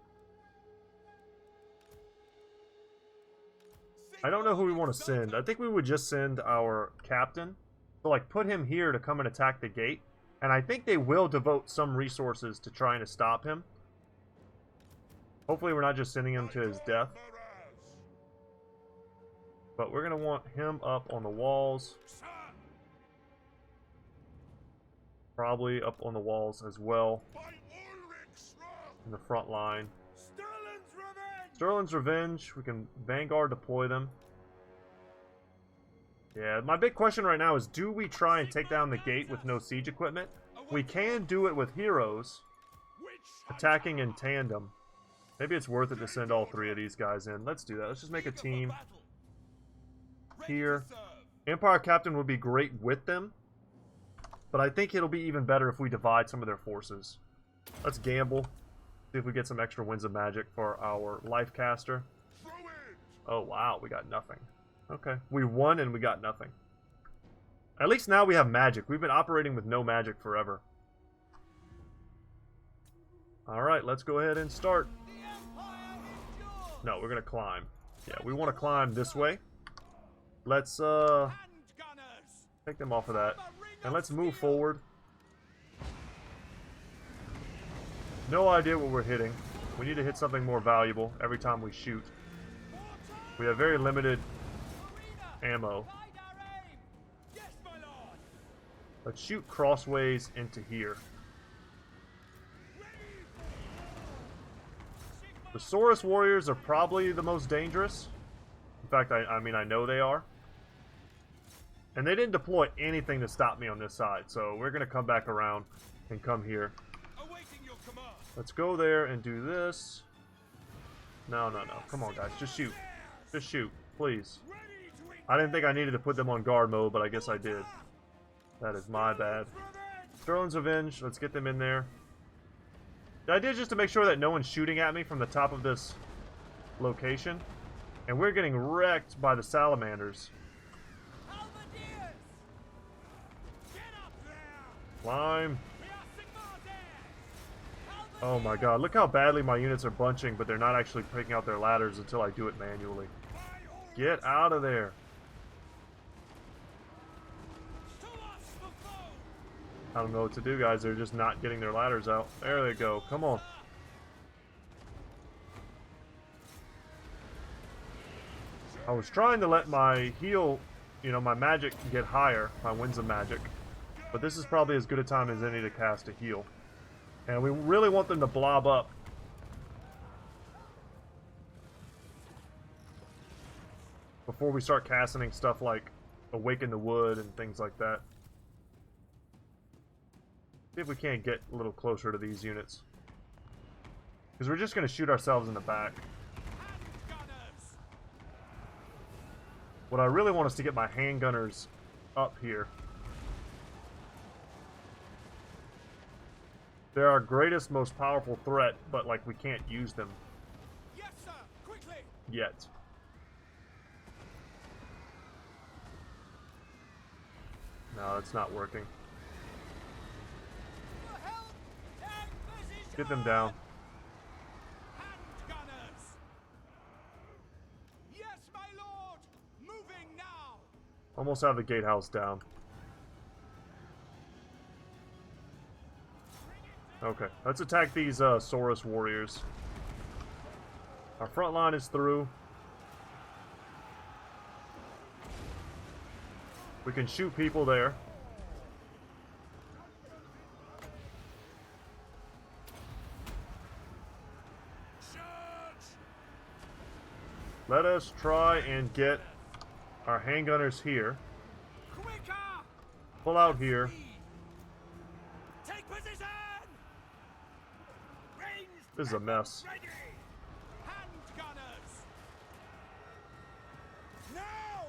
I don't know who we want to send. I think we would just send our captain. So, like, put him here to come and attack the gate. And I think they will devote some resources to trying to stop him. Hopefully we're not just sending him to his death. But we're going to want him up on the walls. Probably up on the walls as well. In the front line. Sterling's Revenge. We can Vanguard deploy them. Yeah, my big question right now is, do we try and take down the gate with no siege equipment? We can do it with heroes. Attacking in tandem. Maybe it's worth it to send all three of these guys in. Let's do that. Let's just make a team. Here. Empire Captain would be great with them. But I think it'll be even better if we divide some of their forces. Let's gamble. See if we get some extra winds of magic for our life caster. Oh, wow. We got nothing. Okay. We won and we got nothing. At least now we have magic. We've been operating with no magic forever. Alright, let's go ahead and start. No, we're going to climb. Yeah, we want to climb this way. Let's, take them off of that. And let's move forward. No idea what we're hitting. We need to hit something more valuable every time we shoot. We have very limited ammo. Let's shoot crossways into here. The Saurus warriors are probably the most dangerous. In fact, I mean, I know they are. And they didn't deploy anything to stop me on this side, so we're going to come back around and come here. Let's go there and do this. No, no, no. Come on, guys. Just shoot. Just shoot, please. I didn't think I needed to put them on guard mode, but I guess I did. That is my bad. Throne's Revenge. Let's get them in there. The idea is just to make sure that no one's shooting at me from the top of this location. And we're getting wrecked by the salamanders. Climb. Oh my god, look how badly my units are bunching, but they're not actually picking out their ladders until I do it manually. Get out of there. I don't know what to do, guys. They're just not getting their ladders out. There they go. Come on. I was trying to let my heal, you know, my magic get higher, my winds of magic. But this is probably as good a time as any to cast a heal. And we really want them to blob up. Before we start casting stuff like Awaken the Wood and things like that. See if we can't get a little closer to these units. Because we're just going to shoot ourselves in the back. What I really want is to get my handgunners up here. They're our greatest, most powerful threat, but, like, we can't use them.
Yes, sir. Quickly.
Yet. No, it's not working. Get them down.
Handgunners. Yes, my lord. Moving now.
Almost have the gatehouse down. Okay, let's attack these Saurus warriors. Our front line is through. We can shoot people there. Let us try and get our handgunners here.
Quicker.
Pull out here.
Take position.
This is a mess.
Ready. Handgunners. Now.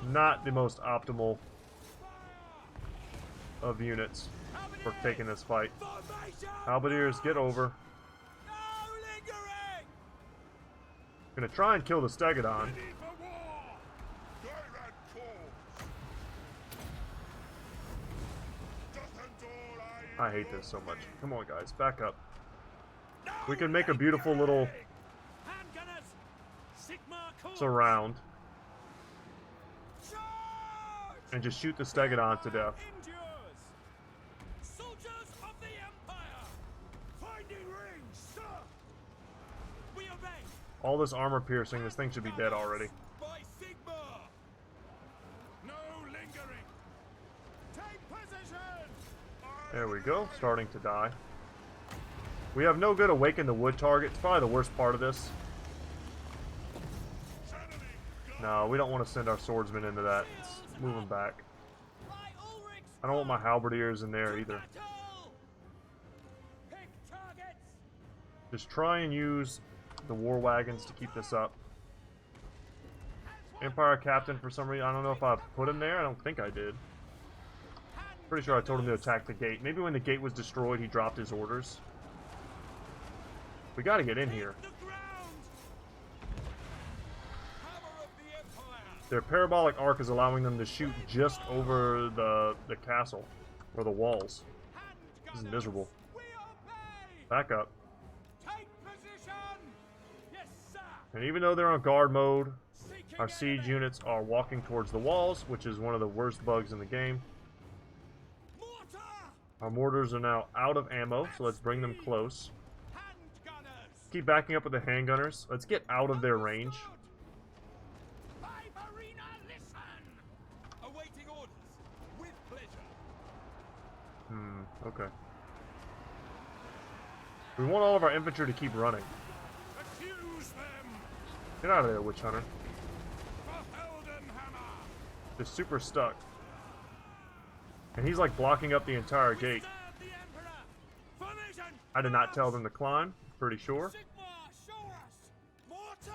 Not the most optimal of units for taking this fight. Halberdiers, get over.
No lingering.
Gonna try and kill the Stegodon. I hate this so much. Come on, guys, back up. We can make a beautiful little surround and just shoot the Stegodon to death.
Soldiers of the Empire, finding range, sir. We obey.
All this armor piercing, this thing should be dead already.
By Sigma. No lingering. Take position.
There we go, starting to die. We have no good Awaken the Wood target. It's probably the worst part of this. No, we don't want to send our swordsmen into that. Let's move them back. I don't want my halberdiers in there either. Just try and use the war wagons to keep this up. Empire Captain, for some reason, I don't know if I put him there. I don't think I did. Pretty sure I told him to attack the gate. Maybe when the gate was destroyed, he dropped his orders. We gotta get in here.
The ground. Hammer of the Empire.
Their parabolic arc is allowing them to shoot just over the castle, or the walls. This is miserable.
We obey.
Back up.
Take position. Yes, sir.
And even though they're on guard mode,
Seeking
our siege
enemy.
units are walking towards the walls, which is one of the worst bugs in the game.
Mortar.
Our mortars are now out of ammo, so let's bring them close.
Handgunners.
Keep backing up with the handgunners. Let's get out of their range.
Five arena, listen. Awaiting orders. With pleasure.
Okay. We want all of our infantry to keep running.
Accuse them.
Get out of there, Witch Hunter.
For Heldenhammer.
They're super stuck. And he's like blocking up the entire gate.
Serve the Emperor. For vision.
I did not tell them to climb, pretty sure.
Sigma, show us. Mortar.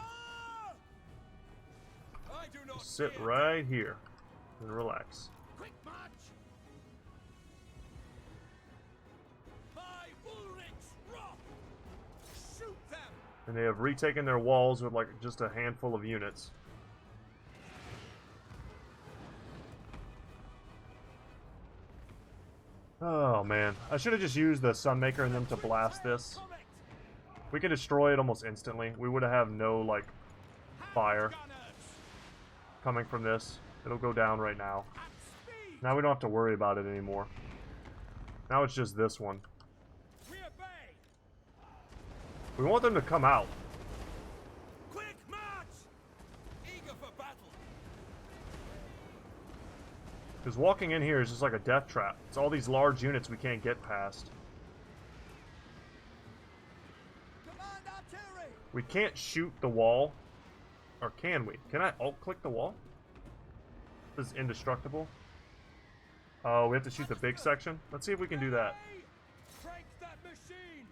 I do not
Sit
fear.
right here and relax.
Quick march. By Ulrich's Rock. Shoot them.
And they have retaken their walls with like just a handful of units. Oh man, I should have just used the Sunmaker and them to blast this.
Correct.
We can destroy it almost instantly. We would have no like fire
Handgunners.
coming from this. It'll go down right now.
At speed.
Now we don't have to worry about it anymore. Now it's just this one.
We obey.
We want them to come out.
Quick march. Eager for battle.
Because walking in here is just like a death trap. It's all these large units we can't get past.
Command artillery.
We can't shoot the wall. Or can we? Can I alt-click the wall? This is indestructible. Oh, we have to shoot the big section? Let's see if we can do that.
Crank that machine.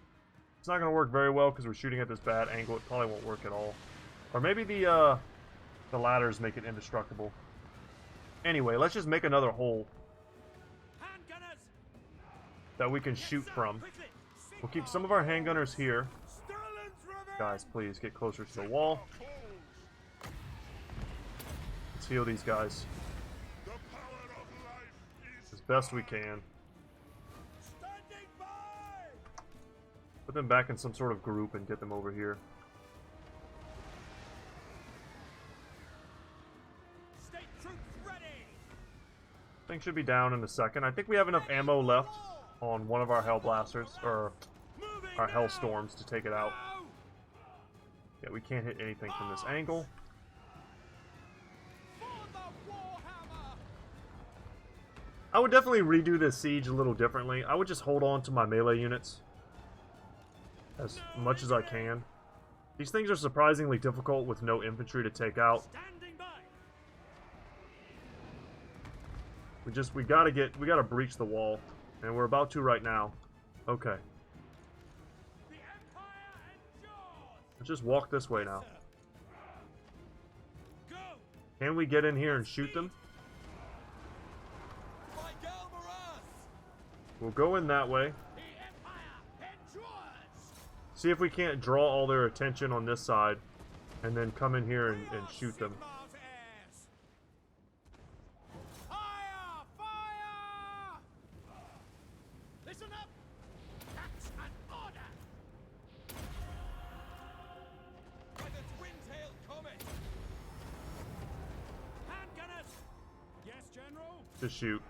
It's not going to work very well because we're shooting at this bad angle. It probably won't work at all. Or maybe the ladders make it indestructible. Anyway, let's just make another hole
Handgunners.
that we can shoot from. We'll keep some of our handgunners here.
Sterling's revenge.
Guys, please get closer to the wall. Let's heal these guys
The power of life is
as best we can.
Standing by.
Put them back in some sort of group and get them over here.
State troops ready.
Thing should be down in a second. I think we have enough ammo left on one of our Hellblasters, or
Moving
our
now.
Hellstorms, to take it out.
Now.
Yeah, we can't hit anything from this angle.
For the Warhammer.
I would definitely redo this siege a little differently. I would just hold on to my melee units as much as I can. These things are surprisingly difficult with no infantry to take out.
Standing by.
We gotta breach the wall, and we're about to right now. Okay,
The Empire endures.
let's just walk this way now.
Go.
Can we get in here and shoot them?
By Galmaras.
We'll go in that way.
The Empire endures.
See if we can't draw all their attention on this side, and then come in here and shoot them.
Sigmar's heirs. Fire! Fire! Listen up. That's an order. By the twin-tailed comet. Handgunners. Yes, General.
Just shoot.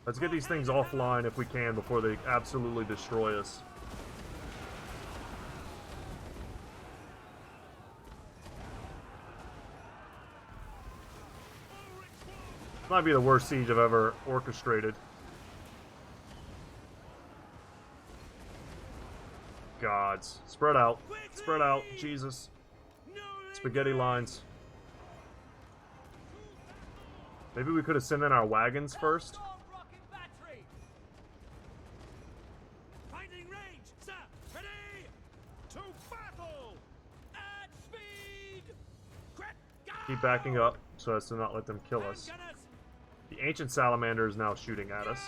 Let's get these things offline if we can before they absolutely destroy us. This might be the worst siege I've ever orchestrated. Gods. Spread out. Spread out. Jesus. Spaghetti lines. Maybe we could have sent in our wagons first.
Rocket battery. Finding range, sir. Ready to battle. At speed.
Keep backing up so as to not let them kill us.
Handgunners.
The ancient salamander is now shooting at us.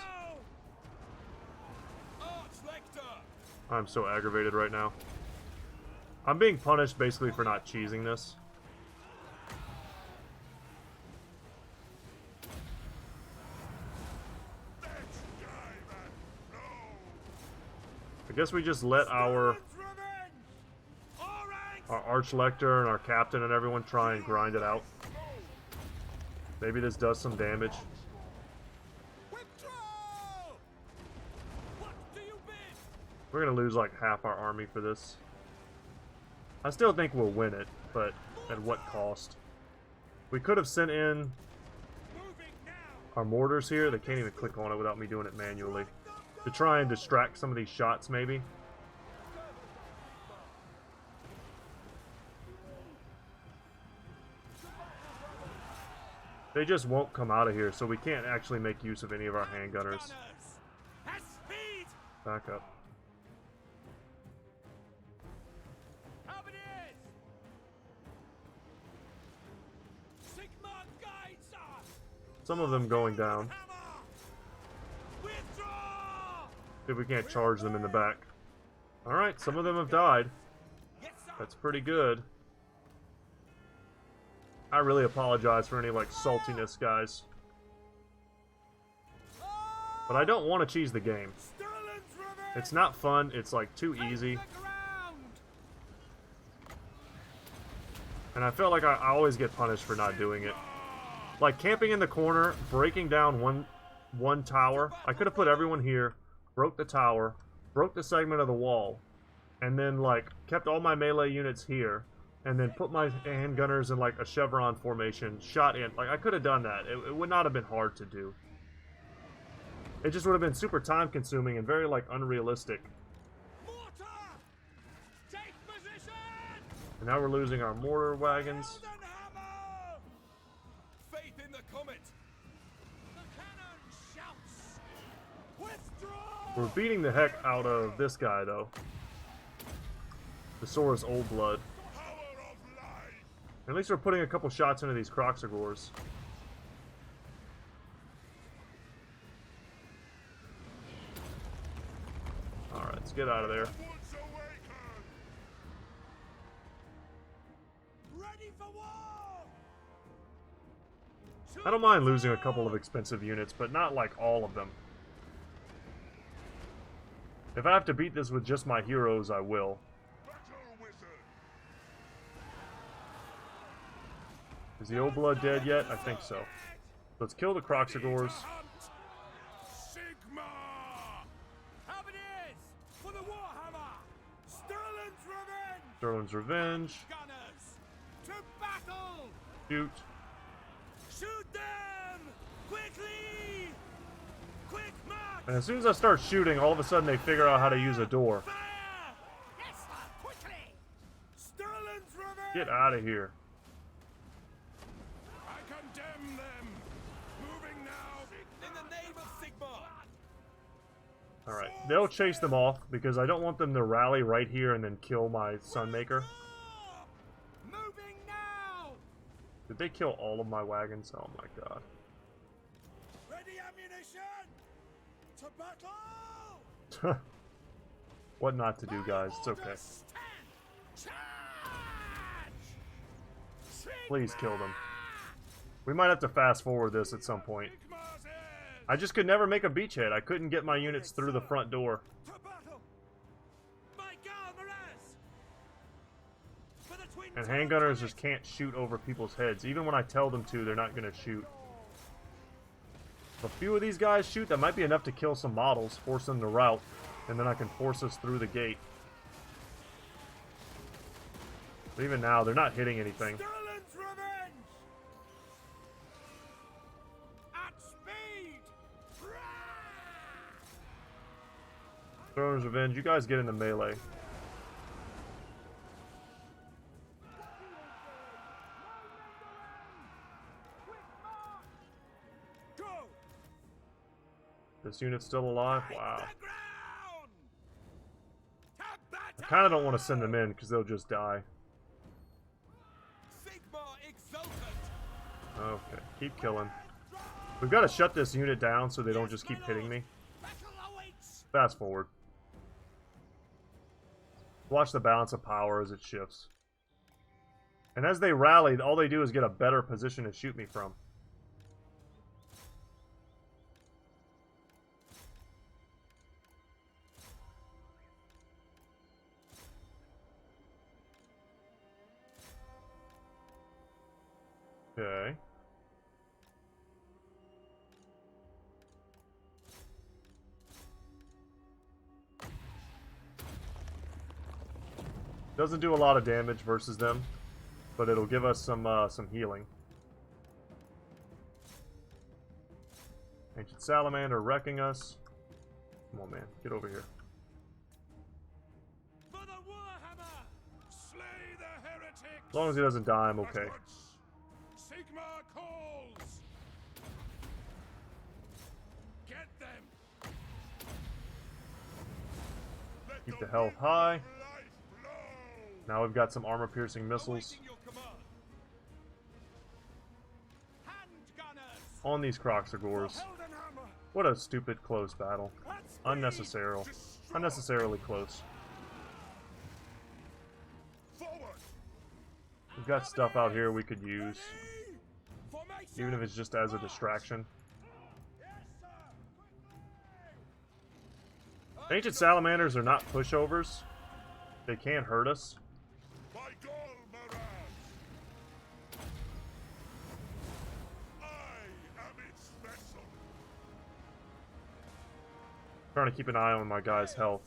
Go. Archlector.
I'm so aggravated right now. I'm being punished basically for not cheesing this. I guess we just let our Archlector and our captain and everyone try and grind it out. Maybe this does some damage. We're gonna lose like half our army for this. I still think we'll win it, but at what cost? We could have sent in our mortars here. They can't even click on it without me doing it manually. To try and distract some of these shots, maybe. They just won't come out of here, so we can't actually make use of any of our handgunners. Back up. Some of them going down. See if we can't charge them in the back. Alright, some of them have died. That's pretty good. I really apologize for any, like, saltiness, guys. But I don't want to cheese the game. It's not fun. It's, like, too easy. And I feel like I always get punished for not doing it. Like, camping in the corner, breaking down one tower. I could have put everyone here, broke the tower, broke the segment of the wall, and then, like, kept all my melee units here, and then put my handgunners in, like, a chevron formation, shot in. Like, I could have done that. It would not have been hard to do. It just would have been super time-consuming and very, like, unrealistic. And now we're losing our mortar wagons. We're beating the heck out of this guy, though. The Sora's Old Blood. At least we're putting a couple shots into these Croxagors. Alright, let's get out of there. I don't mind losing a couple of expensive units, but not like all of them. If I have to beat this with just my heroes, I will. Is the Old Blood dead yet? I think so. Let's kill the Croxagors.
For the Warhammer!
Sterling's Revenge.
To battle!
Shoot.
Shoot them! Quickly! Quick march!
And as soon as I start shooting, all of a sudden they figure out how to use a door.
Fire! Yes, sir, quickly! Sterling's Revenge!
Get out of here.
I condemn them. Moving now.
In the name of Sigmar!
Alright, they'll chase them off because I don't want them to rally right here and then kill my Sunmaker.
Moving now!
Did they kill all of my wagons? Oh my god.
Ready ammunition! To battle!
What not to do, guys. It's okay. Please kill them. We might have to fast forward this at some point. I just could never make a beachhead. I couldn't get my units through the front door.
To battle! My God, Miraz! For the twin
And handgunners just can't shoot over people's heads. Even when I tell them to, they're not going to shoot. If a few of these guys shoot, that might be enough to kill some models, force them to rout, and then I can force us through the gate. But even now, they're not hitting anything.
Sterling's Revenge! At speed!
Sterling's Revenge, you guys get into melee.
Go!
This unit's still alive? Wow.
The ground! To
I
battle!
kind of don't want to send them in because they'll just die.
Sigmar exultant!
Okay, keep killing. We've got to shut this unit down so they don't just keep hitting me.
Battle awaits!
Fast forward. Watch the balance of power as it shifts. And as they rally, all they do is get a better position to shoot me from. Okay. Doesn't do a lot of damage versus them, but it'll give us some healing. Ancient Salamander wrecking us. Come on, man, get over here.
For the Warhammer! Slay the heretics!
As long as he doesn't die, I'm okay.
Sigma calls! Get them!
Keep the health high. Now we've got some armor-piercing missiles on these Croxagores. What a stupid close battle. Unnecessarily close. We've got stuff out here we could use, even if it's just as a distraction. Ancient Salamanders are not pushovers. They can't hurt us. Trying to keep an eye on my guy's health.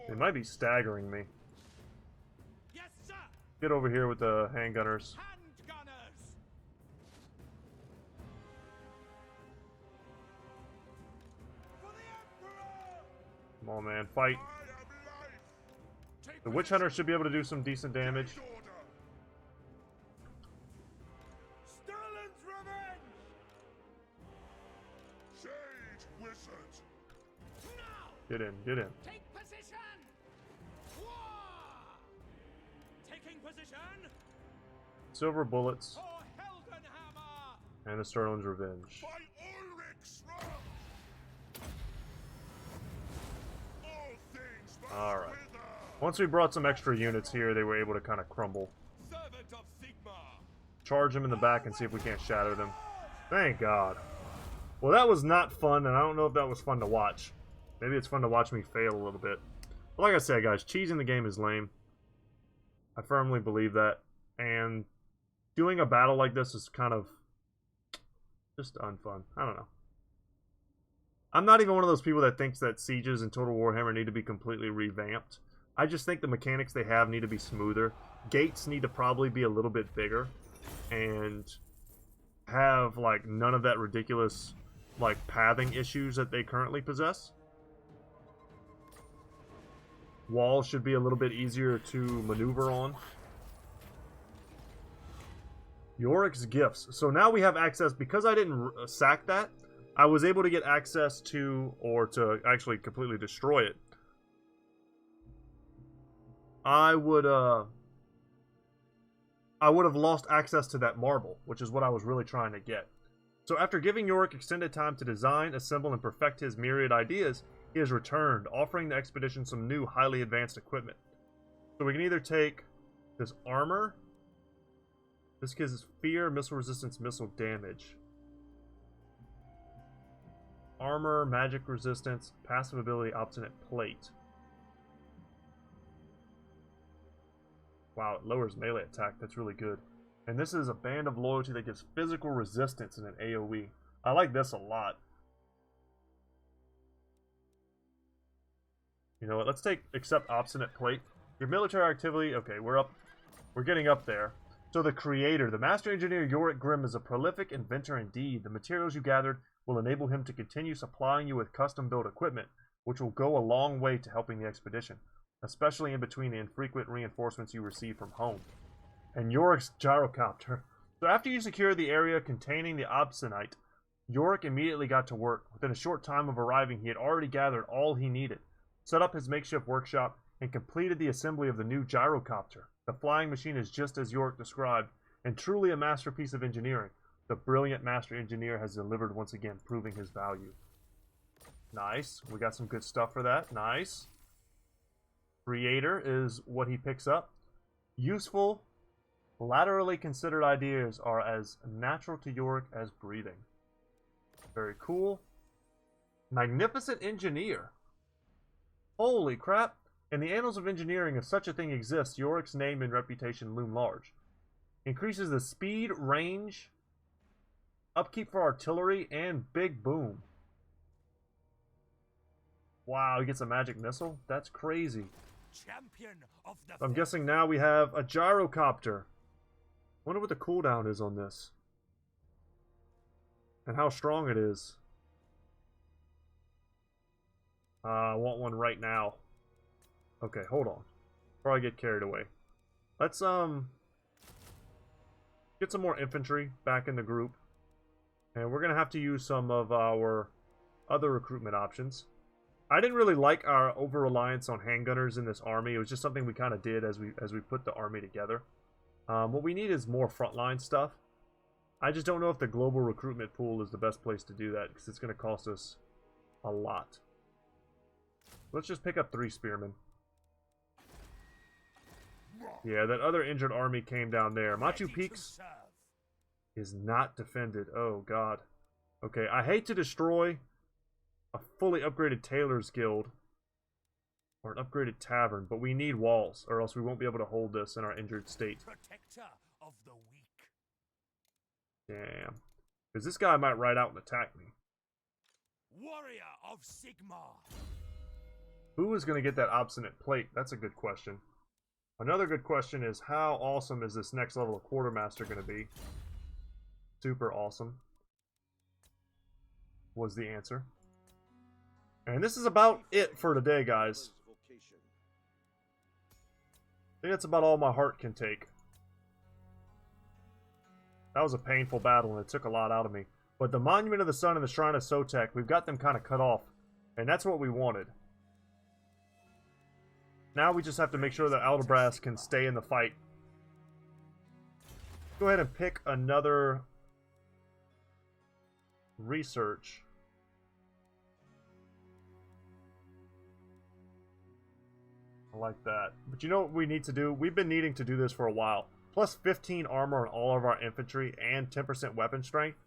They might be staggering me. Get over here with the handgunners. Come on, man, fight. The Witch Hunter should be able to do some decent damage. Get in, get in.
Take position! War! Taking position!
Silver bullets.
For Heldenhammer!
And the Sterling's Revenge.
By Ulrich's wrath! All things must
Alright.
wither!
Once we brought some extra units here, they were able to kind of crumble.
Servant of Sigma!
Charge them in the back and see if we can't shatter them. Thank God. Well, that was not fun, and I don't know if that was fun to watch. Maybe it's fun to watch me fail a little bit. But like I said, guys, cheesing the game is lame. I firmly believe that. And doing a battle like this is kind of just unfun. I don't know. I'm not even one of those people that thinks that Sieges and Total Warhammer need to be completely revamped. I just think the mechanics they have need to be smoother. Gates need to probably be a little bit bigger. And have, like, none of that ridiculous, like, pathing issues that they currently possess. Walls should be a little bit easier to maneuver on. Yorick's Gifts. So now we have access, because I didn't sack that, I was able to get access to, or to actually completely destroy it. I would have lost access to that marble, which is what I was really trying to get. So after giving Yorick extended time to design, assemble, and perfect his myriad ideas, he has returned, offering the expedition some new, highly advanced equipment. So we can either take this armor. This gives us fear, missile resistance, missile damage. Armor, magic resistance, passive ability, obstinate plate. Wow, it lowers melee attack. That's really good. And this is a band of loyalty that gives physical resistance in an AoE. I like this a lot. You know what? Let's take accept obstinate plate. Your military activity. Okay, we're getting up there. So the creator, the master engineer Yorick Grimm, is a prolific inventor indeed. The materials you gathered will enable him to continue supplying you with custom-built equipment, which will go a long way to helping the expedition, especially in between the infrequent reinforcements you receive from home. And Yorick's gyrocopter. So after you secure the area containing the obstinate, Yorick immediately got to work. Within a short time of arriving, he had already gathered all he needed, set up his makeshift workshop, and completed the assembly of the new gyrocopter. The flying machine is just as Yorick described, and truly a masterpiece of engineering. The brilliant master engineer has delivered once again, proving his value. Nice. We got some good stuff for that. Nice. Creator is what he picks up. Useful, laterally considered ideas are as natural to Yorick as breathing. Very cool. Magnificent engineer. Holy crap. In the annals of engineering, if such a thing exists, Yorick's name and reputation loom large. Increases the speed, range, upkeep for artillery, and big boom. Wow, he gets a magic missile? That's crazy.
Champion of the
I'm guessing now we have a gyrocopter. Wonder what the cooldown is on this. And how strong it is. I want one right now. Okay, hold on. Before I get carried away. Let's get some more infantry back in the group. And we're gonna have to use some of our other recruitment options. I didn't really like our over-reliance on handgunners in this army. It was just something we kind of did as we put the army together. What we need is more frontline stuff. I just don't know if the global recruitment pool is the best place to do that, because it's going to cost us a lot. Let's just pick up 3 spearmen. Yeah, that other injured army came down there. Machu Peaks is not defended. Oh, God. Okay, I hate to destroy a fully upgraded tailor's guild or an upgraded tavern, but we need walls, or else we won't be able to hold this in our injured state.
protector of the weak.
Damn. Because this guy might ride out and attack me.
Warrior of Sigmar.
Who is going to get that obstinate plate? That's a good question. Another good question is, how awesome is this next level of quartermaster going to be? Super awesome was the answer. And this is about it for today, guys. I think that's about all my heart can take. That was a painful battle, and it took a lot out of me. But the Monument of the Sun and the Shrine of Sotek, we've got them kind of cut off. And that's what we wanted. Now we just have to make sure that Aldebrass can stay in the fight. Go ahead and pick another research. I like that. But you know what we need to do? We've been needing to do this for a while. Plus 15 armor on all of our infantry and 10% weapon strength.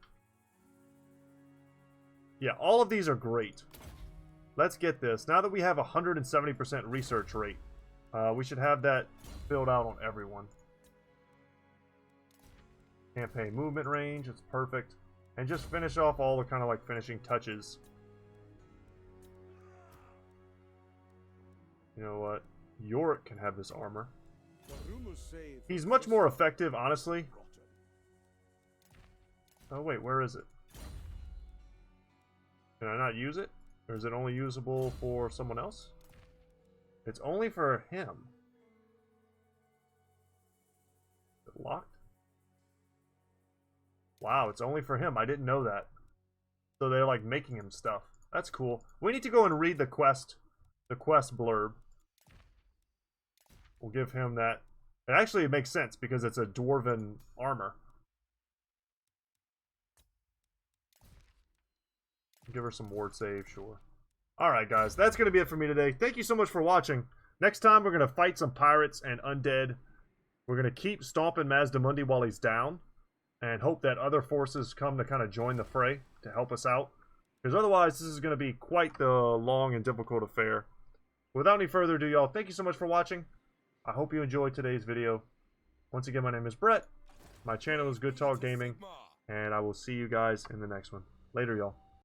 Yeah, all of these are great. Let's get this. Now that we have a 170% research rate, we should have that filled out on everyone. Campaign movement range, it's perfect. And just finish off all the kind of like finishing touches. You know what? Yorick can have this armor. He's much more effective, honestly. Oh wait, where is it? Can I not use it? Or is it only usable for someone else? It's only for him. Is it locked? Wow, it's only for him. I didn't know that. So they're like making him stuff. That's cool. We need to go and read the quest blurb. We'll give him that. And actually, it makes sense because it's a dwarven armor. Give her some ward save, sure. Alright, guys. That's going to be it for me today. Thank you so much for watching. Next time, we're going to fight some pirates and undead. We're going to keep stomping Mazdamundi while he's down. And hope that other forces come to kind of join the fray to help us out. Because otherwise, this is going to be quite the long and difficult affair. Without any further ado, y'all, thank you so much for watching. I hope you enjoyed today's video. Once again, my name is Brett. My channel is Goodtalk Gaming. And I will see you guys in the next one. Later, y'all.